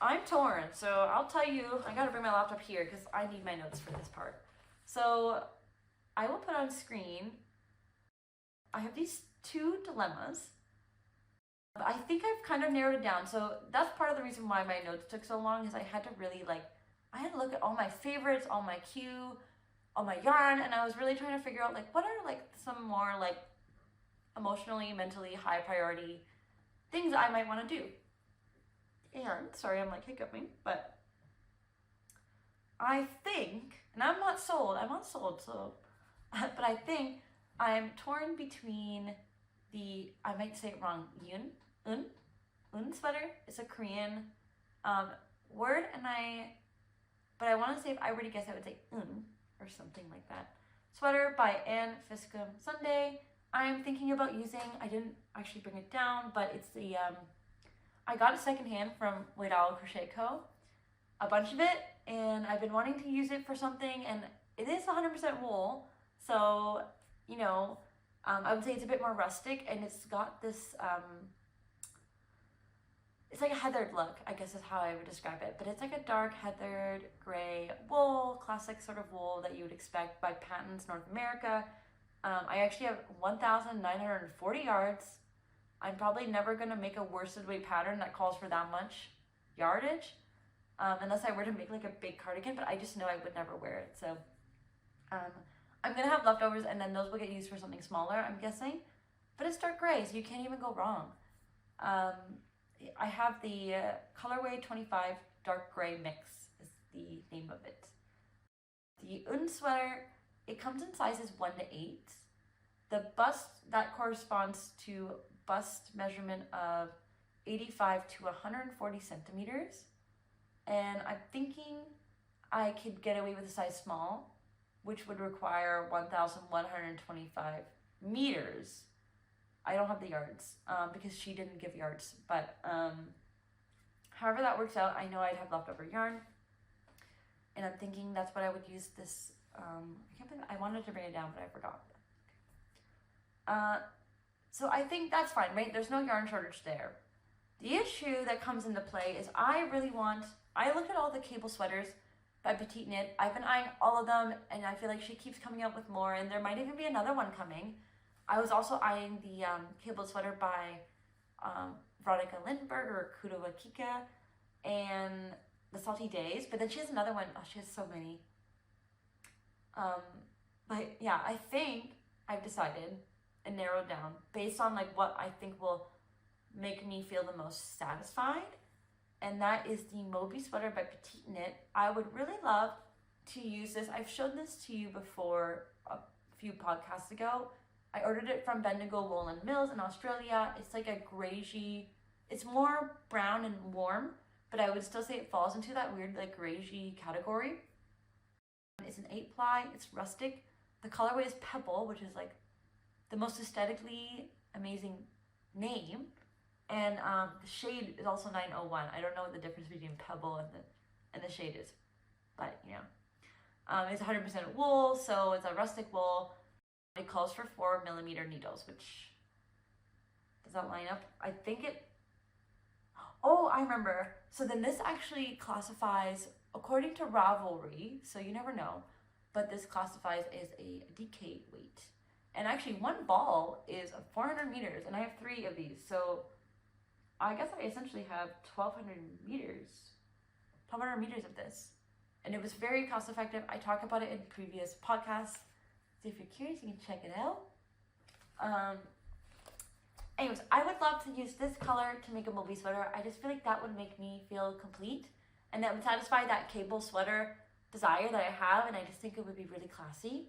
I'm torn, so I'll tell you, I gotta bring my laptop here because I need my notes for this part. So I will put on screen, I have these two dilemmas. I think I've kind of narrowed it down. So that's part of the reason why my notes took so long, is I had to really I had to look at all my favorites, all my cue, all my yarn, and I was really trying to figure out what are some more emotionally, mentally high priority things I might want to do. And sorry, I'm hiccuping, but I think, and I'm not sold, so, but I think I'm torn between I might say it wrong, Eun Sweater. It's a Korean word, but I want to say, if I were to guess, I would say Eun or something like that. Sweater by Anne Fiscum Sunday. I'm thinking about using, I didn't actually bring it down, but it's the, I got it secondhand from Beiroa Crochet Co. A bunch of it, and I've been wanting to use it for something, and it is 100% wool, so, you know, I would say it's a bit more rustic, and it's got this, it's like a heathered look, I guess is how I would describe it, but it's like a dark heathered gray wool, classic sort of wool that you would expect by Patterns North America. I actually have 1,940 yards. I'm probably never going to make a worsted weight pattern that calls for that much yardage, unless I were to make a big cardigan, but I just know I would never wear it. So I'm going to have leftovers, and then those will get used for something smaller, I'm guessing. But it's dark gray, so you can't even go wrong. I have the colorway 25 dark gray mix is the name of it. The Eun Sweater, it comes in sizes 1 to 8. The bust, that corresponds to bust measurement of 85 to 140 centimeters. And I'm thinking I could get away with a size small, which would require 1,125 meters. I don't have the yards because she didn't give yards, but however that works out, I know I'd have leftover yarn, and I'm thinking that's what I would use this. I wanted to bring it down, but I forgot. So I think that's fine, right? There's no yarn shortage there. The issue that comes into play is I looked at all the cable sweaters by Petite Knit. I've been eyeing all of them, and I feel like she keeps coming out with more, and there might even be another one coming. I was also eyeing the cable sweater by Veronica Lindbergh or Kutovakika and the Salty Days, but then she has another one. Oh, she has so many. But yeah, I think I've decided and narrowed down based on what I think will make me feel the most satisfied, and that is the Moby Sweater by Petite Knit. I would really love to use this. I've shown this to you before a few podcasts ago. I ordered it from Bendigo Wool and Mills in Australia. It's like a greigey, it's more brown and warm, but I would still say it falls into that weird greigey category. It's an 8-ply, it's rustic. The colorway is Pebble, which is the most aesthetically amazing name. And the shade is also 901. I don't know what the difference between Pebble and the shade is, but you know. It's 100% wool, so it's a rustic wool. It calls for 4mm needles, which, does that line up? I think it, oh, I remember. So then this actually classifies, according to Ravelry, so you never know, but this classifies as a DK weight. And actually one ball is 400 meters, and I have 3 of these, so I guess I essentially have 1,200 meters of this. And it was very cost effective. I talk about it in previous podcasts. So if you're curious, you can check it out. Anyways, I would love to use this color to make a Moby sweater. I just feel like that would make me feel complete, and that would satisfy that cable sweater desire that I have, and I just think it would be really classy.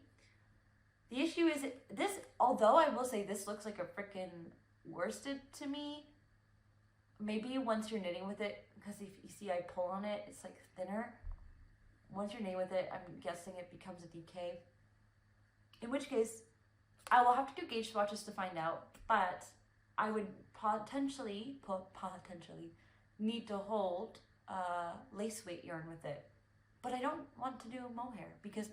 The issue is this, although I will say this looks like a freaking worsted to me, maybe once you're knitting with it, because if you see I pull on it, it's thinner. Once you're knitting with it, I'm guessing it becomes a DK. In which case, I will have to do gauge swatches to find out, but I would potentially need to hold lace weight yarn with it. But I don't want to do mohair because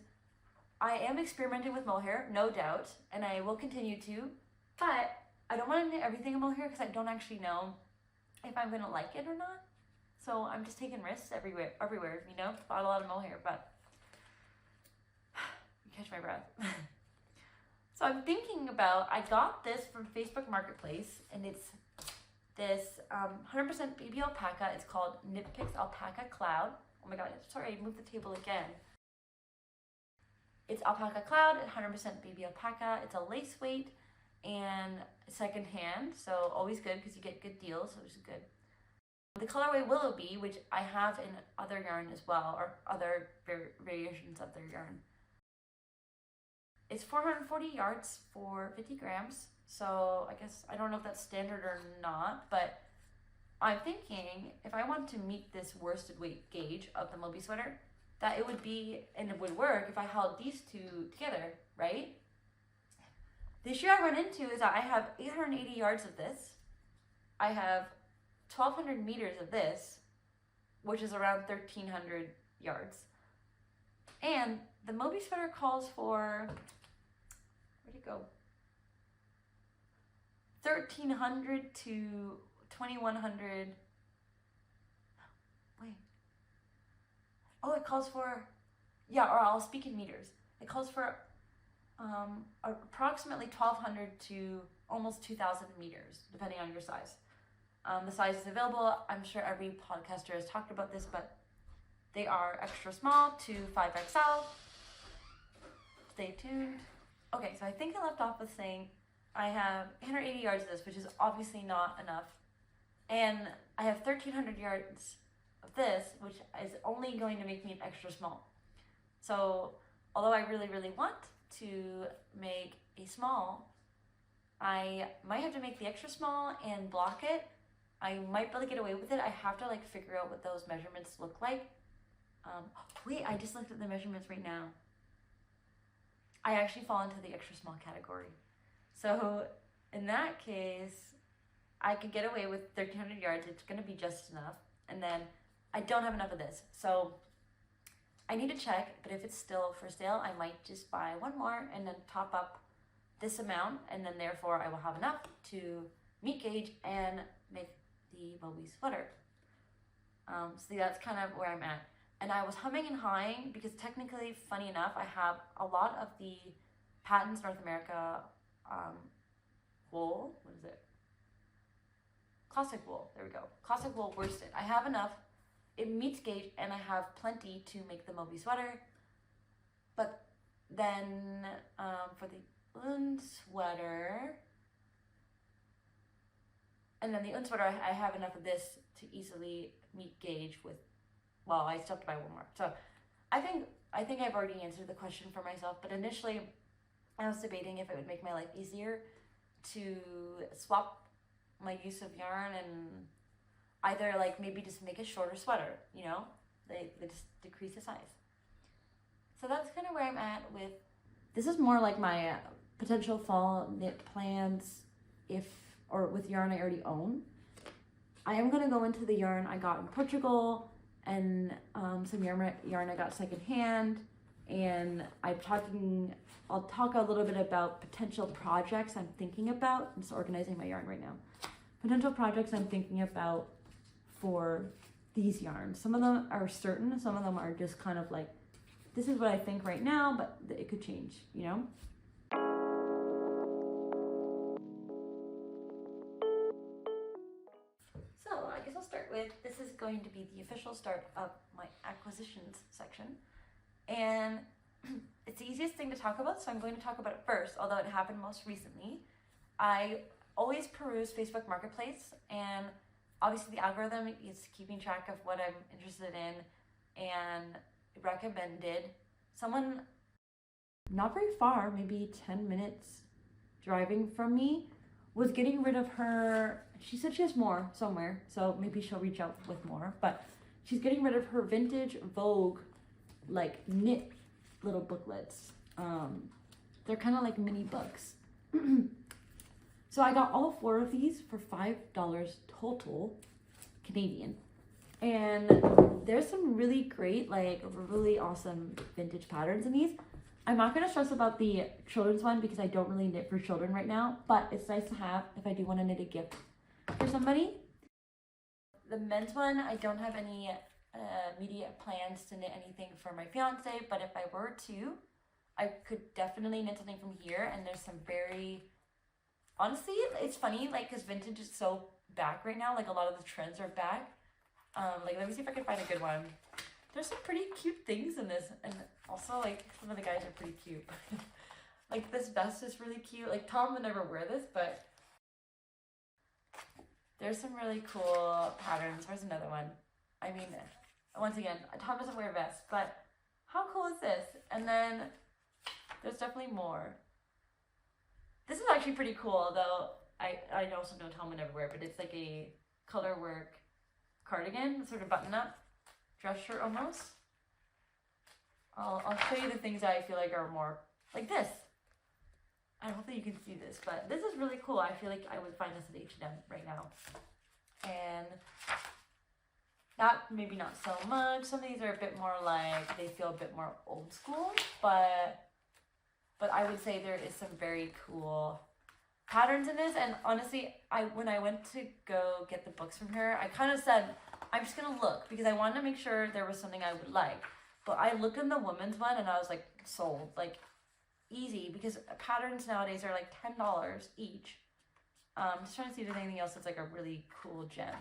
I am experimenting with mohair, no doubt, and I will continue to, but I don't want to knit everything in mohair because I don't actually know if I'm going to like it or not. So I'm just taking risks everywhere, you know? Bought a lot of mohair, but you catch my breath. So I'm thinking about, I got this from Facebook Marketplace, and it's this 100% baby alpaca. It's called Ep.6 Alpaca Cloud. Oh my god, sorry, I moved the table again. It's alpaca cloud, 100% baby alpaca. It's a lace weight and secondhand, so always good because you get good deals, which is good. The colorway Willow Bee, which I have in other yarn as well, or other variations of their yarn. It's 440 yards for 50 grams, so I guess, I don't know if that's standard or not, but I'm thinking if I want to meet this worsted weight gauge of the Moby Sweater, that it would be, and it would work if I held these two together, right? The issue I run into is that I have 880 yards of this. I have 1,200 meters of this, which is around 1,300 yards. And the Moby Sweater calls for, where'd it go? 1,300 to 2,100. Wait. Oh, it calls for, yeah, or I'll speak in meters. It calls for approximately 1,200 to almost 2,000 meters, depending on your size. The size is available. I'm sure every podcaster has talked about this, but they are extra small to 5XL. Stay tuned. Okay, so I think I left off with saying I have 180 yards of this, which is obviously not enough. And I have 1,300 yards of this, which is only going to make me an extra small. So although I really, really want to make a small, I might have to make the extra small and block it. I might be able to get away with it. I have to like figure out what those measurements look like. Wait, I just looked at the measurements right now. I actually fall into the extra small category. So in that case, I could get away with 1,300 yards. It's gonna be just enough. And then I don't have enough of this. So I need to check, but if it's still for sale, I might just buy one more and then top up this amount, and then therefore I will have enough to meet gauge and make the Moby Sweater. So that's kind of where I'm at. And I was humming and hawing because technically, funny enough, I have a lot of the Patents North America wool. What is it? Classic wool. There we go. Classic wool worsted. I have enough. It meets gauge, and I have plenty to make the Moby Sweater. But then for the Eun Sweater, and then the Eun Sweater, I have enough of this to easily meet gauge with. Well, I still have to buy one more. So I think I've already answered the question for myself. But initially, I was debating if it would make my life easier to swap my use of yarn and either like maybe just make a shorter sweater, you know, they just decrease the size. So that's kind of where I'm at with, this is more like my potential fall knit plans or with yarn I already own. I am going to go into the yarn I got in Portugal and some yarn I got secondhand, and I'll talk a little bit about potential projects I'm thinking about. I'm just organizing my yarn right now. Potential projects I'm thinking about for these yarns. Some of them are certain, some of them are just kind of like, this is what I think right now, but it could change, you know? So I guess I'll start with, this is going to be the official start of my acquisitions section. And it's the easiest thing to talk about, so I'm going to talk about it first, although it happened most recently. I always peruse Facebook Marketplace, and obviously the algorithm is keeping track of what I'm interested in, and recommended someone not very far, maybe 10 minutes driving from me, was getting rid of her. She said she has more somewhere, so maybe she'll reach out with more, but she's getting rid of her vintage Vogue like knit little booklets. They're kind of like mini books. So I got all 4 of these for $5 total Canadian. And there's some really great, like really awesome vintage patterns in these. I'm not going to stress about the children's one because I don't really knit for children right now, but it's nice to have if I do want to knit a gift for somebody. the men's one, I don't have any immediate plans to knit anything for my fiance, but if I were to, I could definitely knit something from here. And there's some very, honestly, it's funny, like, because vintage is so back right now, like a lot of the trends are back. Like, let me see if I can find a good one. There's some pretty cute things in this, and also, like, some of the guys are pretty cute. Like, this vest is really cute. Like, Tom would never wear this, but there's some really cool patterns. Where's another one? I mean, once again, Tom doesn't wear vests, but how cool is this? And then there's definitely more. This is actually pretty cool, though. I also know Tom would never wear it, but it's like a color work cardigan, sort of button up dress shirt almost. I'll show you the things that I feel like are more like this. I hope that you can see this, but this is really cool. I feel like I would find this at H&M right now. And that maybe not so much. Some of these are a bit more like, they feel a bit more old school, but I would say there is some very cool patterns in this. And honestly, when I went to go get the books from her, I kind of said, I'm just gonna look, because I wanted to make sure there was something I would like. But I looked in the women's one and I was like, sold, like easy, because patterns nowadays are like $10 each. Just trying to see if there's anything else that's like a really cool gem.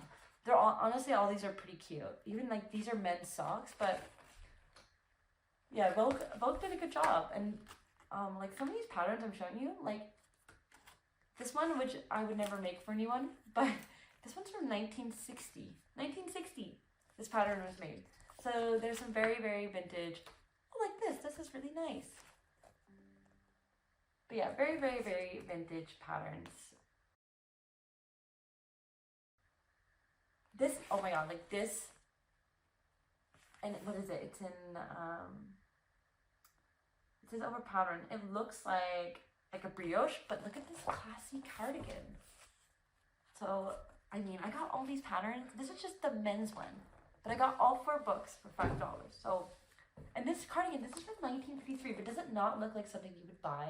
They're all, honestly, all these are pretty cute. Even like these are men's socks, but yeah, Vogue did a good job. And like some of these patterns I'm showing you, like this one, which I would never make for anyone, but this one's from 1960. 1960, this pattern was made. So there's some very, very vintage. Oh, like this. This is really nice. But yeah, very, very, very vintage patterns. This, oh my god, like this. And what is it? It's in, it says over pattern. It looks like a brioche, but look at this classy cardigan. So, I mean, I got all these patterns. This is just the men's one, but I got all 4 books for $5. So, and this cardigan, this is from 1953, but does it not look like something you would buy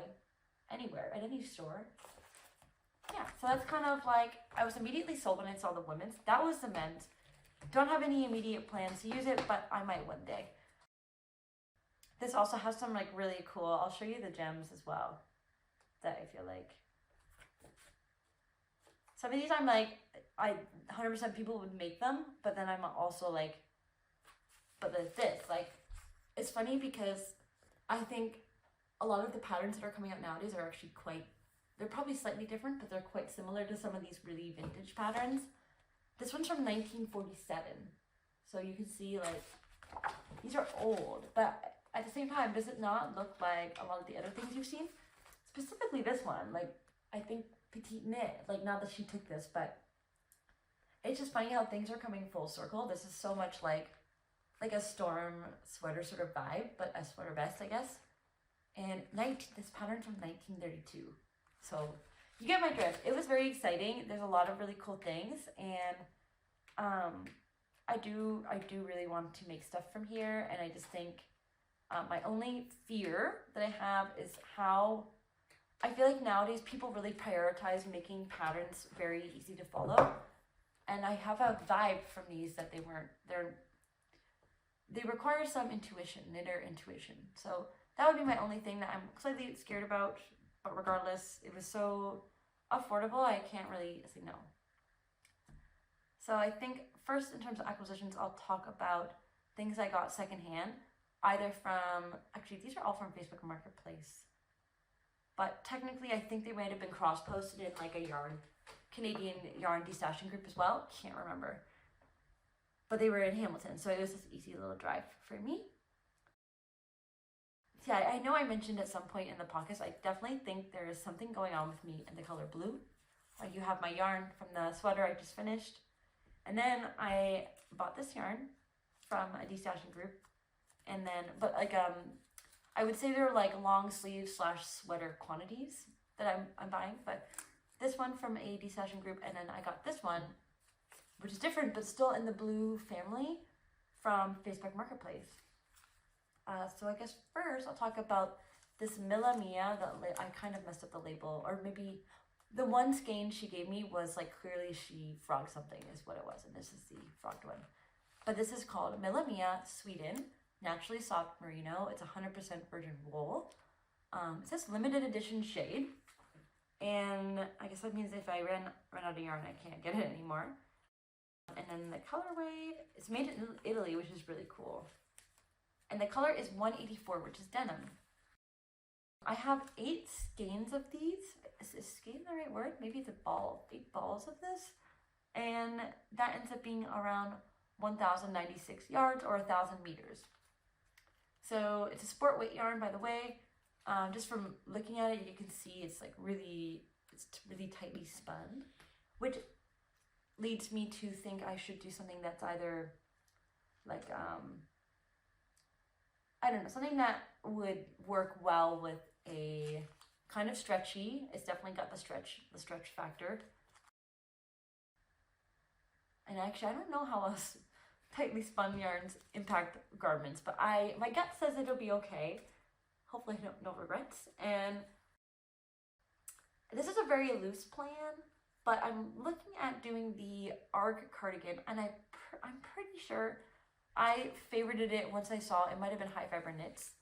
anywhere, at any store? Yeah, so that's kind of like, I was immediately sold when I saw the women's. That was the men's. Don't have any immediate plans to use it, but I might one day. This also has some like really cool, I'll show you the gems as well, that I feel like. Some of these I'm like, 100% people would make them, but then I'm also like, but there's this, like, it's funny because I think a lot of the patterns that are coming out nowadays are actually quite, they're probably slightly different, but they're quite similar to some of these really vintage patterns. This one's from 1947. So you can see like, these are old, but at the same time, does it not look like a lot of the other things you've seen? Specifically this one, like, I think petite knit, like not that she took this, but it's just funny how things are coming full circle. This is so much like a storm sweater sort of vibe, but a sweater vest, I guess. And this pattern's from 1932. So you get my drift. It was very exciting. There's a lot of really cool things, and I do really want to make stuff from here. And I just think my only fear that I have is how I feel like nowadays people really prioritize making patterns very easy to follow. And I have a vibe from these that they require some intuition, knitter intuition. So that would be my only thing that I'm slightly scared about. But regardless, it was so affordable, I can't really say no. So I think first, in terms of acquisitions, I'll talk about things I got secondhand, either from, actually these are all from Facebook Marketplace. But technically, I think they might have been cross-posted in like a Canadian yarn destashing group as well. Can't remember. But they were in Hamilton, so it was this easy little drive for me. So yeah, I know I mentioned at some point in the podcast, I definitely think there is something going on with me in the color blue. You have my yarn from the sweater I just finished. And then I bought this yarn from a destashing group. And then, but like, I would say they're like long sleeve / sweater quantities that I'm buying. But this one from a destashing group, and then I got this one, which is different, but still in the blue family, from Facebook Marketplace. So I guess first I'll talk about this Millamia, I kind of messed up the label, or maybe The one skein she gave me was like clearly she frogged something is what it was, and this is the frogged one. But this is called Millamia, Sweden, naturally soft merino. It's 100% virgin wool. It says limited edition shade, and I guess that means if I run out of yarn, I can't get it anymore. And then the colorway is made in Italy, which is really cool. And the color is 184, which is denim. I have 8 skeins of these. Is skein the right word? Maybe it's a ball. 8 balls of this. And that ends up being around 1,096 yards or 1,000 meters. So it's a sport weight yarn, by the way. Just from looking at it, you can see it's like really tightly spun, which leads me to think I should do something that's either like, I don't know, something that would work well with a kind of stretchy. It's definitely got the stretch factor. And actually, I don't know how else tightly spun yarns impact garments, but my gut says it'll be okay. Hopefully no regrets. And this is a very loose plan, but I'm looking at doing the Arg Cardigan, and I'm pretty sure I favorited it once I saw, it might have been High Fiber Knits.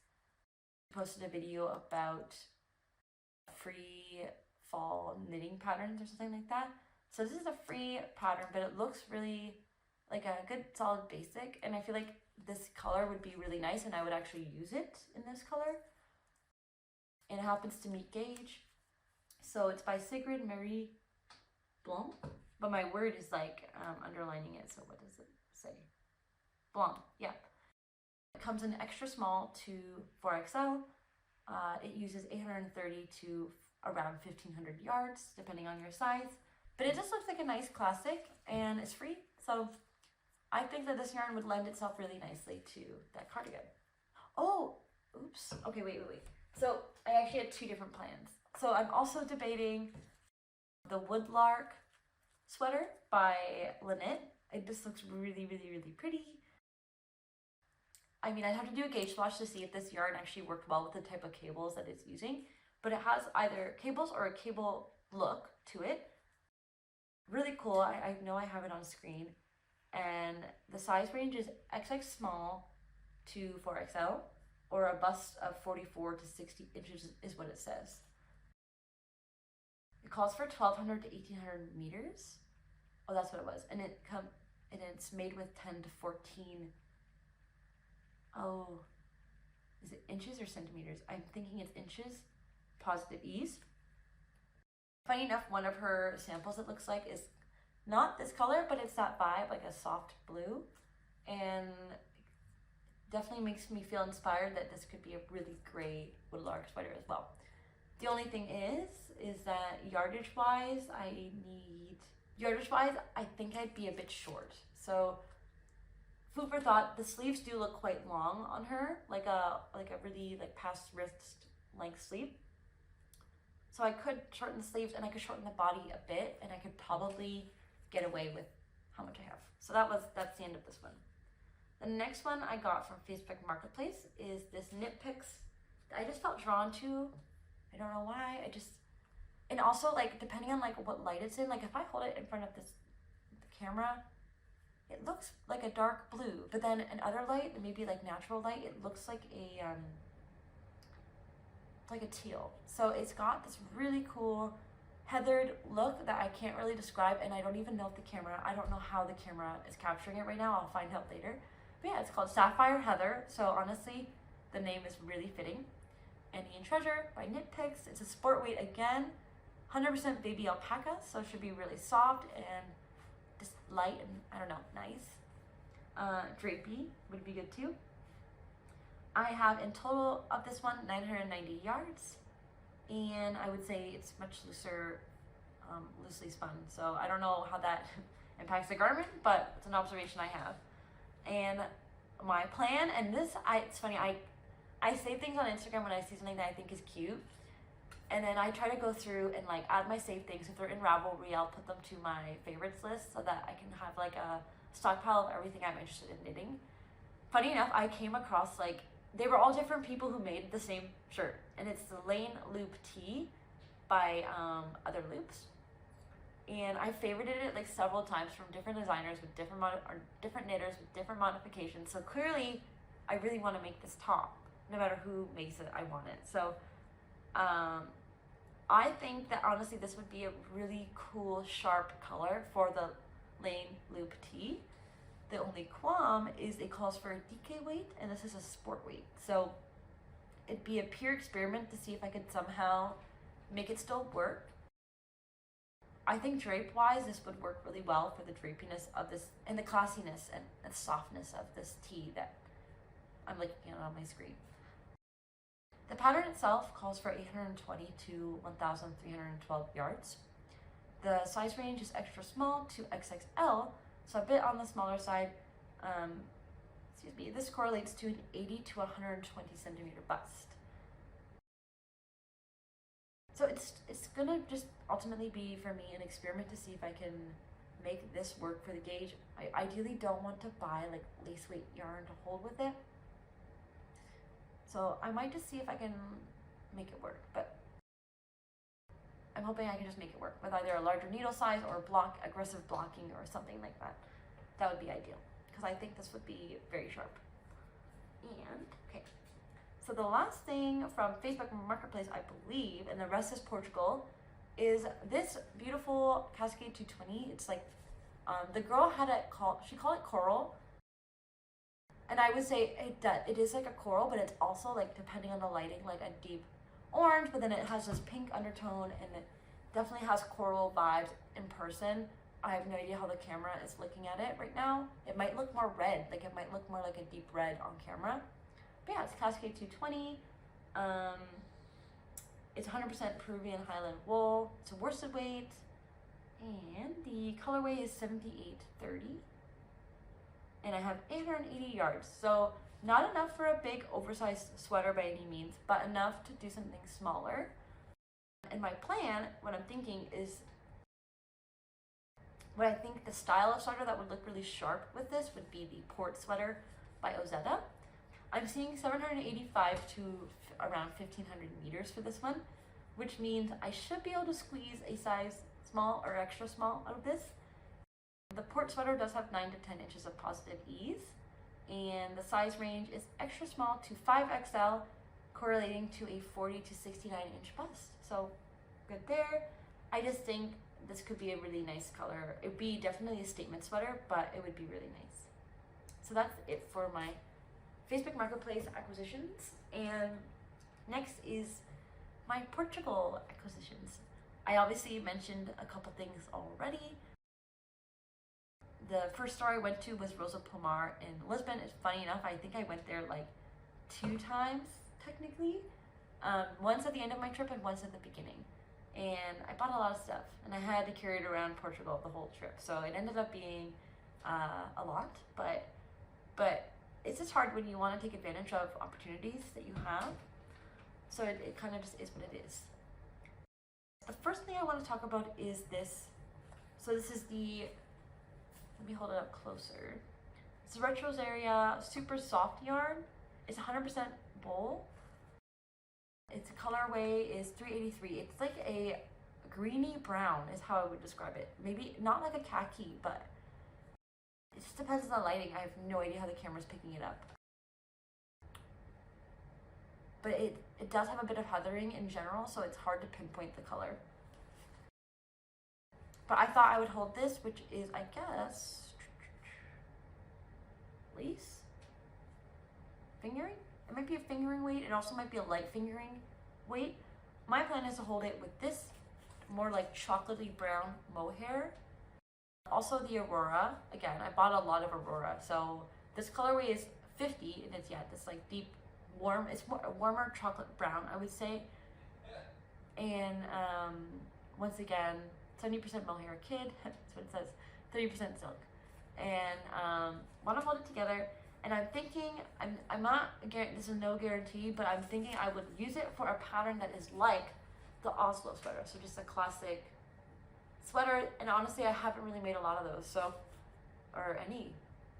Posted a video about free fall knitting patterns or something like that. So this is a free pattern, but it looks really like a good solid basic, and I feel like this color would be really nice and I would actually use it in this color. And it happens to meet gauge. So it's by Sigrid Marie Blom, but my word is like underlining it, so what does it say? Blom, yeah. It comes in extra small to 4XL. It uses 830 to around 1,500 yards, depending on your size. But it just looks like a nice classic, and it's free. So I think that this yarn would lend itself really nicely to that cardigan. Oh, oops. Okay, wait. So I actually had 2 different plans. So I'm also debating the Woodlark Sweater by Lynette. It just looks really pretty. I mean, I'd have to do a gauge swatch to see if this yarn actually worked well with the type of cables that it's using, but it has either cables or a cable look to it. Really cool. I know I have it on screen, and the size range is XX small to 4XL, or a bust of 44 to 60 inches is what it says. It calls for 1,200 to 1,800 meters. Oh, that's what it was. And it's made with 10 to 14. Oh, is it inches or centimeters? I'm thinking it's inches. Positive ease. Funny enough, one of her samples, it looks like, is not this color, but it's that vibe, like a soft blue. And definitely makes me feel inspired that this could be a really great Woodlark sweater as well. The only thing is that yardage wise, I think I'd be a bit short. So food for thought, the sleeves do look quite long on her, like a really like past wrist length sleeve. So I could shorten the sleeves and I could shorten the body a bit, and I could probably get away with how much I have. So that's the end of this one. The next one I got from Facebook Marketplace is this ep.6 that I just felt drawn to. I don't know why. And also, like, depending on like what light it's in, like if I hold it in front of the camera, it looks like a dark blue, but then in other light, maybe like natural light, it looks like a teal. So it's got this really cool heathered look that I can't really describe, and I don't even know if I don't know how the camera is capturing it right now. I'll find out later. But yeah, it's called Sapphire Heather. So honestly, the name is really fitting. And Eun Treasure by ep.6. It's a sport weight again, 100% baby alpaca, so it should be really soft and just light and, I don't know, nice. Drapey would be good too. I have in total of this one 990 yards, and I would say it's much looser, loosely spun. So I don't know how that impacts the garment, but it's an observation I have. And my plan, and it's funny, I say things on Instagram when I see something that I think is cute, and then I try to go through and like add my saved things. If they're in Ravelry, I'll put them to my favorites list so that I can have like a stockpile of everything I'm interested in knitting. Funny enough, I came across like, they were all different people who made the same shirt, and it's the Lane Loop Tee, by Other Loops. And I favorited it like several times from different designers with different different knitters with different modifications. So clearly, I really want to make this top. No matter who makes it, I want it. So I think that honestly this would be a really cool sharp color for the Lane Loop tee. The only qualm is it calls for a DK weight, and this is a sport weight. So it'd be a pure experiment to see if I could somehow make it still work. I think drape-wise, this would work really well for the drapiness of this and the classiness and the softness of this tee that I'm looking at on my screen. The pattern itself calls for 820 to 1,312 yards. The size range is extra small to XXL, so a bit on the smaller side. Excuse me, this correlates to an 80 to 120 centimeter bust. So it's gonna just ultimately be for me an experiment to see if I can make this work for the gauge. I ideally don't want to buy like lace weight yarn to hold with it. So I might just see if I can make it work, but I'm hoping I can just make it work with either a larger needle size or aggressive blocking or something like that. That would be ideal because I think this would be very sharp. And okay. So the last thing from Facebook Marketplace, I believe, and the rest is Portugal, is this beautiful Cascade 220. It's like, the girl had it called, she called it coral. And I would say it is like a coral, but it's also like, depending on the lighting, like a deep orange, but then it has this pink undertone and it definitely has coral vibes in person. I have no idea how the camera is looking at it right now. It might look more red, like it might look more like a deep red on camera. But yeah, it's Cascade 220. It's 100% Peruvian Highland wool. It's a worsted weight. And the colorway is 7830. And I have 880 yards. So not enough for a big oversized sweater by any means, but enough to do something smaller. And my plan, what I'm thinking is, what I think the style of sweater that would look really sharp with this would be the Port Sweater by Ozetta. I'm seeing 785 to around 1,500 meters for this one, which means I should be able to squeeze a size small or extra small out of this. The Port Sweater does have 9 to 10 inches of positive ease, and the size range is extra small to 5XL, correlating to a 40 to 69 inch bust. So good there. I just think this could be a really nice color. It would be definitely a statement sweater, but it would be really nice. So that's it for my Facebook Marketplace acquisitions. And next is my Portugal acquisitions. I obviously mentioned a couple things already. The first store I went to was Rosa Pomar in Lisbon. It's funny enough, I think I went there like 2 times technically. Once at the end of my trip and once at the beginning. And I bought a lot of stuff and I had to carry it around Portugal the whole trip. So it ended up being a lot, but it's just hard when you want to take advantage of opportunities that you have. So it kind of just is what it is. The first thing I want to talk about is this. So this is the, let me hold it up closer. It's the Retrosaria Super Soft yarn. It's 100% wool. Its colorway is 383. It's like a greeny brown is how I would describe it. Maybe not like a khaki, but it just depends on the lighting. I have no idea how the camera's picking it up. But it does have a bit of heathering in general, so it's hard to pinpoint the color. But I thought I would hold this, which is, I guess, lace? Fingering? It might be a fingering weight. It also might be a light fingering weight. My plan is to hold it with this more like chocolatey brown mohair. Also the Aurora. Again, I bought a lot of Aurora. So this colorway is 50 and it's, yeah, this like deep warm, it's more warmer chocolate brown, I would say. And once again, 70% mohair kid, that's what it says, 30% silk. And want to hold it together. And I'm thinking, I'm not, this is no guarantee, but I'm thinking I would use it for a pattern that is like the Oslo sweater. So just a classic sweater. And honestly, I haven't really made a lot of those, so, or any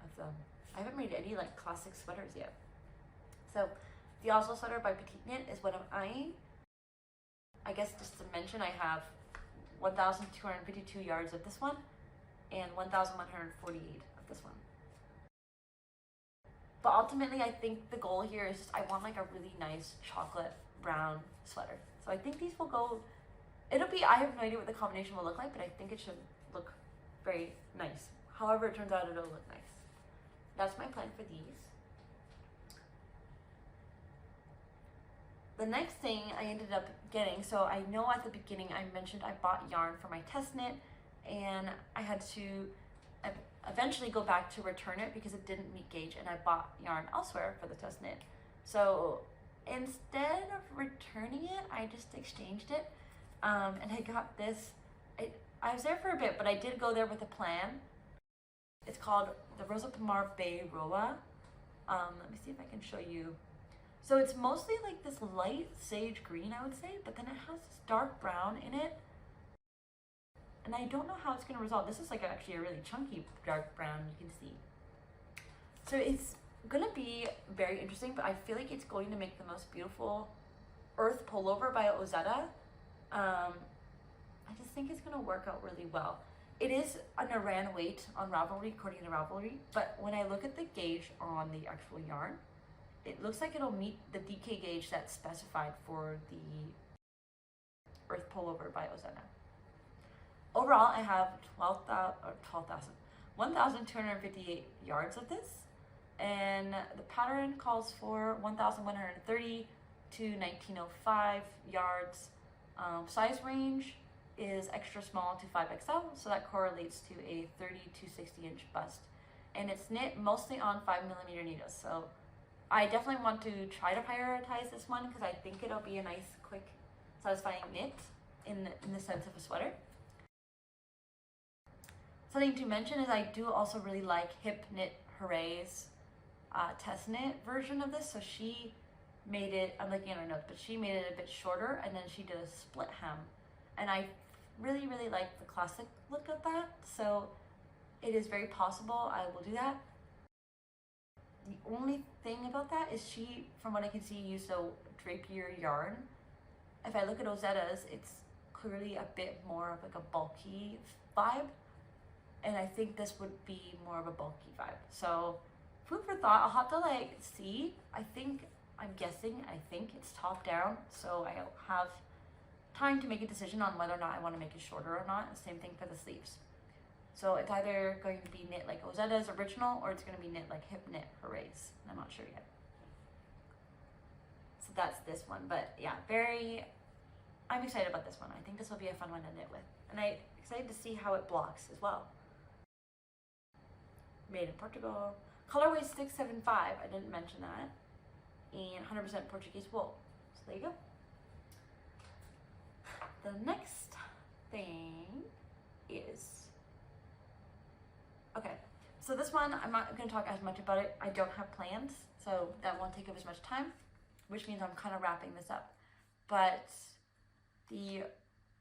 of them. I haven't made any like classic sweaters yet. So the Oslo sweater by Petite Knit is what I'm eyeing. I guess just to mention, I have 1,252 yards of this one and 1,148 of this one. But ultimately, I think the goal here is just I want like a really nice chocolate brown sweater. So I think these will go, it'll be, I have no idea what the combination will look like, but I think it should look very nice. However it turns out, it'll look nice. That's my plan for these. The next thing I ended up getting, so I know at the beginning I mentioned I bought yarn for my test knit, and I had to eventually go back to return it because it didn't meet gauge, and I bought yarn elsewhere for the test knit. So instead of returning it, I just exchanged it, and I got this. I was there for a bit, but I did go there with a plan. It's called the Rosa Pomar Beiroa. Let me see if I can show you. So it's mostly like this light sage green, I would say, but then it has this dark brown in it. And I don't know how it's gonna resolve. This is like actually a really chunky dark brown, you can see. So it's gonna be very interesting, but I feel like it's going to make the most beautiful earth pullover by Ozetta. I just think it's gonna work out really well. It is an Iran weight on Ravelry, according to Ravelry, but when I look at the gauge on the actual yarn, it looks like it'll meet the DK gauge that's specified for the earth pullover by Ozetta. Overall, I have 1,258 yards of this, and the pattern calls for 1,130 to 1905 yards. Size range is extra small to 5XL, so that correlates to a 30 to 60 inch bust. And it's knit mostly on 5mm needles, so I definitely want to try to prioritize this one because I think it'll be a nice, quick, satisfying knit in the sense of a sweater. Something to mention is I do also really like Hip Knit Hooray's test knit version of this. So she made it, I'm looking at her notes, but she made it a bit shorter, and then she did a split hem. And I really, really like the classic look of that. So it is very possible I will do that. The only thing about that is she, from what I can see, used a drapier yarn. If I look at Ozetta's, it's clearly a bit more of like a bulky vibe. And I think this would be more of a bulky vibe. So food for thought. I'll have to like see. I think it's top down. So I'll have time to make a decision on whether or not I want to make it shorter or not. Same thing for the sleeves. So it's either going to be knit like Ozetta's original, or it's going to be knit like Hip Knit Hooray's. I'm not sure yet. So that's this one. But yeah, I'm excited about this one. I think this will be a fun one to knit with. And I'm excited to see how it blocks as well. Made in Portugal. Colorway 675, I didn't mention that. And 100% Portuguese wool. So there you go. The next thing is, okay, so this one, I'm not going to talk as much about it. I don't have plans, so that won't take up as much time, which means I'm kind of wrapping this up. But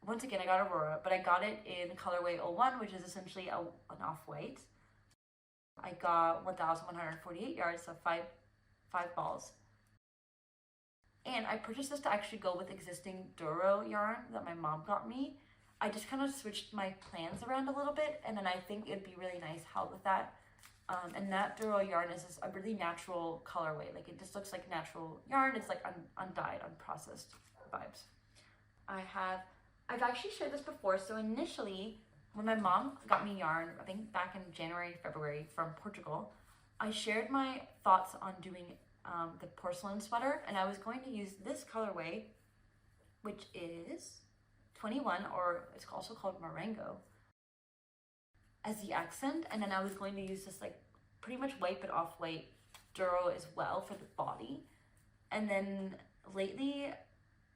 once again, I got Aurora, but I got it in colorway 01, which is essentially an off-white. I got 1,148 yards, so five balls. And I purchased this to actually go with existing Douro yarn that my mom got me. I just kind of switched my plans around a little bit, and then I think it'd be really nice held with that. And that Douro yarn is just a really natural colorway. Like, it just looks like natural yarn. It's like undyed, unprocessed vibes. I've actually shared this before. So initially, when my mom got me yarn, I think back in January, February from Portugal, I shared my thoughts on doing the Porcelain Sweater, and I was going to use this colorway, which is 21, or it's also called Marengo, as the accent. And then I was going to use this like pretty much white but off-white Douro as well for the body. And then lately,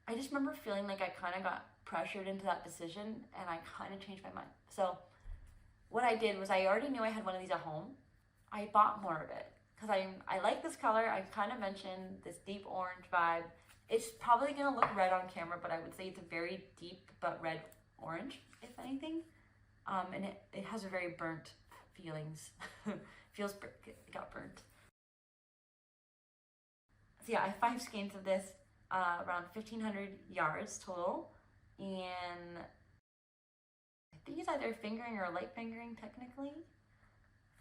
I just remember feeling like I kind of got pressured into that decision, and I kind of changed my mind. So what I did was, I already knew I had one of these at home. I bought more of it because I like this color. I kind of mentioned this deep orange vibe. It's probably gonna look red on camera, but I would say it's a very deep but red orange, if anything. And it has a very burnt feelings. Feels it got burnt. So yeah, I have 5 skeins of this, around 1,500 yards total. and I think it's either fingering or light fingering technically.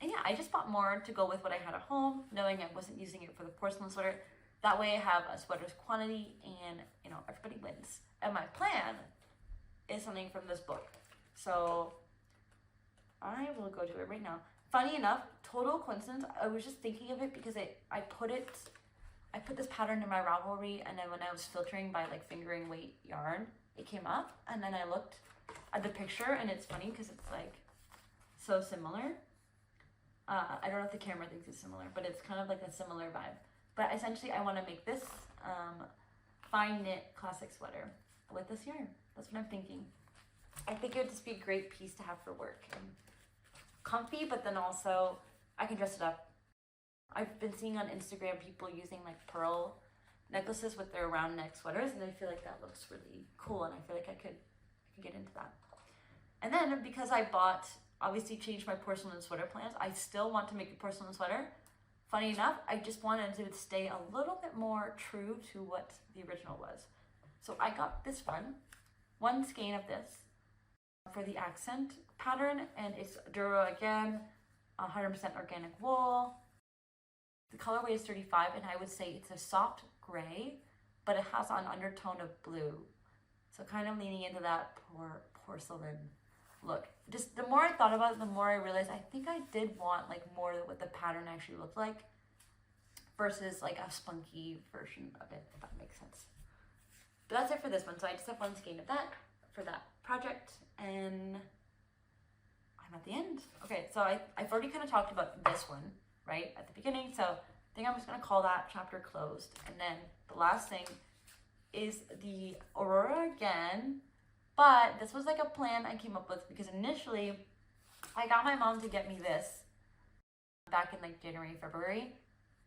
And yeah, I just bought more to go with what I had at home, knowing I wasn't using it for the porcelain sweater. That way I have a sweater's quantity and, you know, everybody wins. And my plan is something from this book. So I will go to it right now. Funny enough, total coincidence, I was just thinking of it because I put this pattern in my Ravelry, and then when I was filtering by like fingering weight yarn, it came up, and then I looked at the picture, and it's funny because it's like so similar. I don't know if the camera thinks it's similar, but it's kind of like a similar vibe. But essentially I want to make this fine knit classic sweater with this yarn. That's what I'm thinking. I think it would just be a great piece to have for work. And comfy, but then also I can dress it up. I've been seeing on Instagram people using like pearl necklaces with their round neck sweaters, and I feel like that looks really cool, and I feel like I could get into that. And then because I obviously changed my porcelain sweater plans, I still want to make a porcelain sweater. Funny enough, I just wanted to stay a little bit more true to what the original was. So I got this one skein of this for the accent pattern, and it's Douro again, 100% organic wool. The colorway is 35, and I would say it's a soft gray, but it has an undertone of blue. So kind of leaning into that porcelain look. Just the more I thought about it, the more I realized I think I did want like more what the pattern actually looked like versus like a spunky version of it, if that makes sense. But that's it for this one. So I just have one skein of that for that project, and I'm at the end. Okay, so I've already kind of talked about this one, right, at the beginning. So I think I'm just gonna call that chapter closed. And then the last thing is the Aurora again. But this was like a plan I came up with because initially I got my mom to get me this back in like January, February.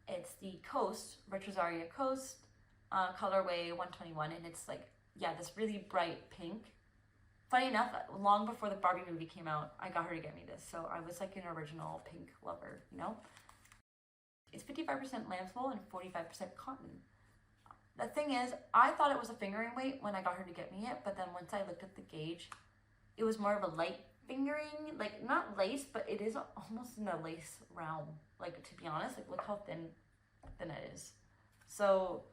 It's the Coast, Rich Rosaria Coast, colorway 121, and it's like, yeah, this really bright pink. Funny enough, long before the Barbie movie came out, I got her to get me this, so I was like an original pink lover, you know? It's 55% lamb's wool and 45% cotton. The thing is, I thought it was a fingering weight when I got her to get me it, but then once I looked at the gauge, it was more of a light fingering, like not lace, but it is almost in the lace realm. Like, to be honest, like look how thin it is. So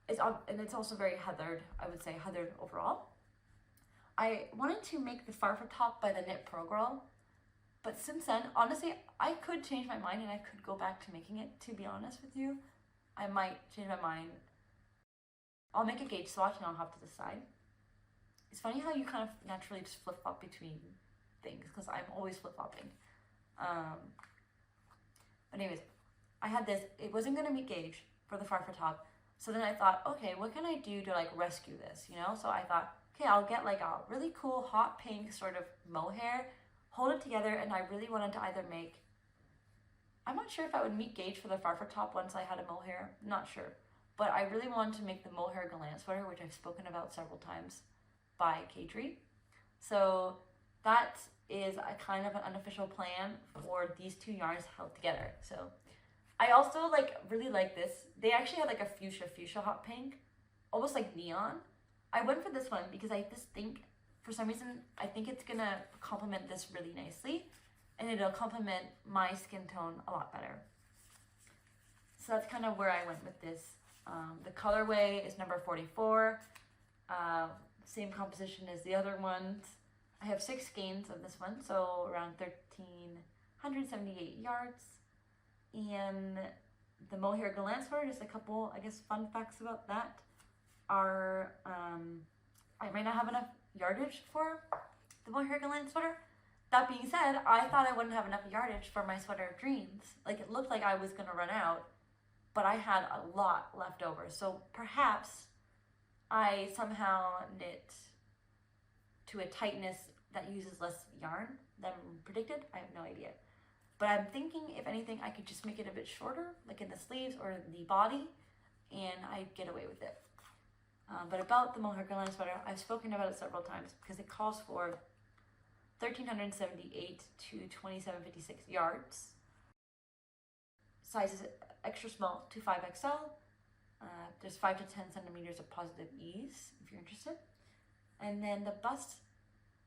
it's also very heathered, I would say heathered overall. I wanted to make the farfa top by the Knit Pro Girl, but since then, honestly, I could change my mind and I could go back to making it, to be honest with you. I might change my mind. I'll make a gauge swatch and I'll have to decide. It's funny how you kind of naturally just flip-flop between things, because I'm always flip-flopping. But anyways, I had this, it wasn't gonna meet gauge for the farfa top. So then I thought, okay, what can I do to like rescue this, you know? So I thought, okay, I'll get like a really cool hot pink sort of mohair, hold it together, and I really wanted to either make, I'm not sure if I would meet gauge for the farfa top once I had a mohair, not sure. But I really wanted to make the Mohair Gallant sweater, which I've spoken about several times, by Kadri. So that is a kind of an unofficial plan for these two yarns held together. So I also really like this. They actually had like a fuchsia hot pink, almost like neon. I went for this one because I just think, for some reason, I think it's gonna complement this really nicely, and it'll complement my skin tone a lot better. So that's kind of where I went with this. The colorway is number 44, same composition as the other ones. I have 6 skeins of this one, so around 1,378 yards. And the Mohair Gallant sweater, just a couple, I guess, fun facts about that are, I might not have enough yardage for the Mohair Gallant sweater. That being said, I thought I wouldn't have enough yardage for my sweater of dreams. Like, it looked like I was gonna run out, but I had a lot left over. So perhaps I somehow knit to a tightness that uses less yarn than predicted. I have no idea. But I'm thinking, if anything, I could just make it a bit shorter, like in the sleeves or the body, and I'd get away with it. But about the Mohair Gallant sweater, I've spoken about it several times because it calls for 1,378 to 2,756 yards. Sizes extra small to 5XL. There's 5 to 10 centimeters of positive ease if you're interested. And then the bust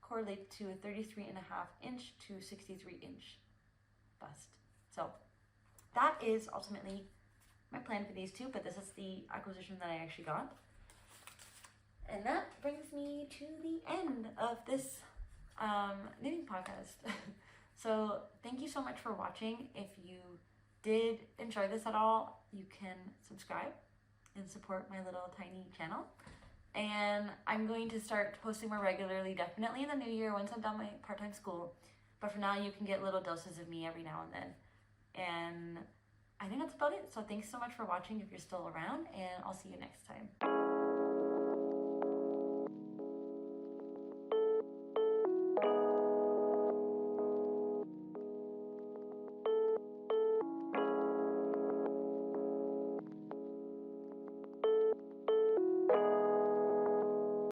correlates to a 33.5 inch to 63 inch bust. So that is ultimately my plan for these two, but this is the acquisition that I actually got. And that brings me to the end of this knitting podcast. So thank you so much for watching. If you did enjoy this at all, you can subscribe and support my little tiny channel. And I'm going to start posting more regularly, definitely in the new year once I'm done my part-time school. But for now, you can get little doses of me every now and then. And I think that's about it. So thanks so much for watching if you're still around, and I'll see you next time.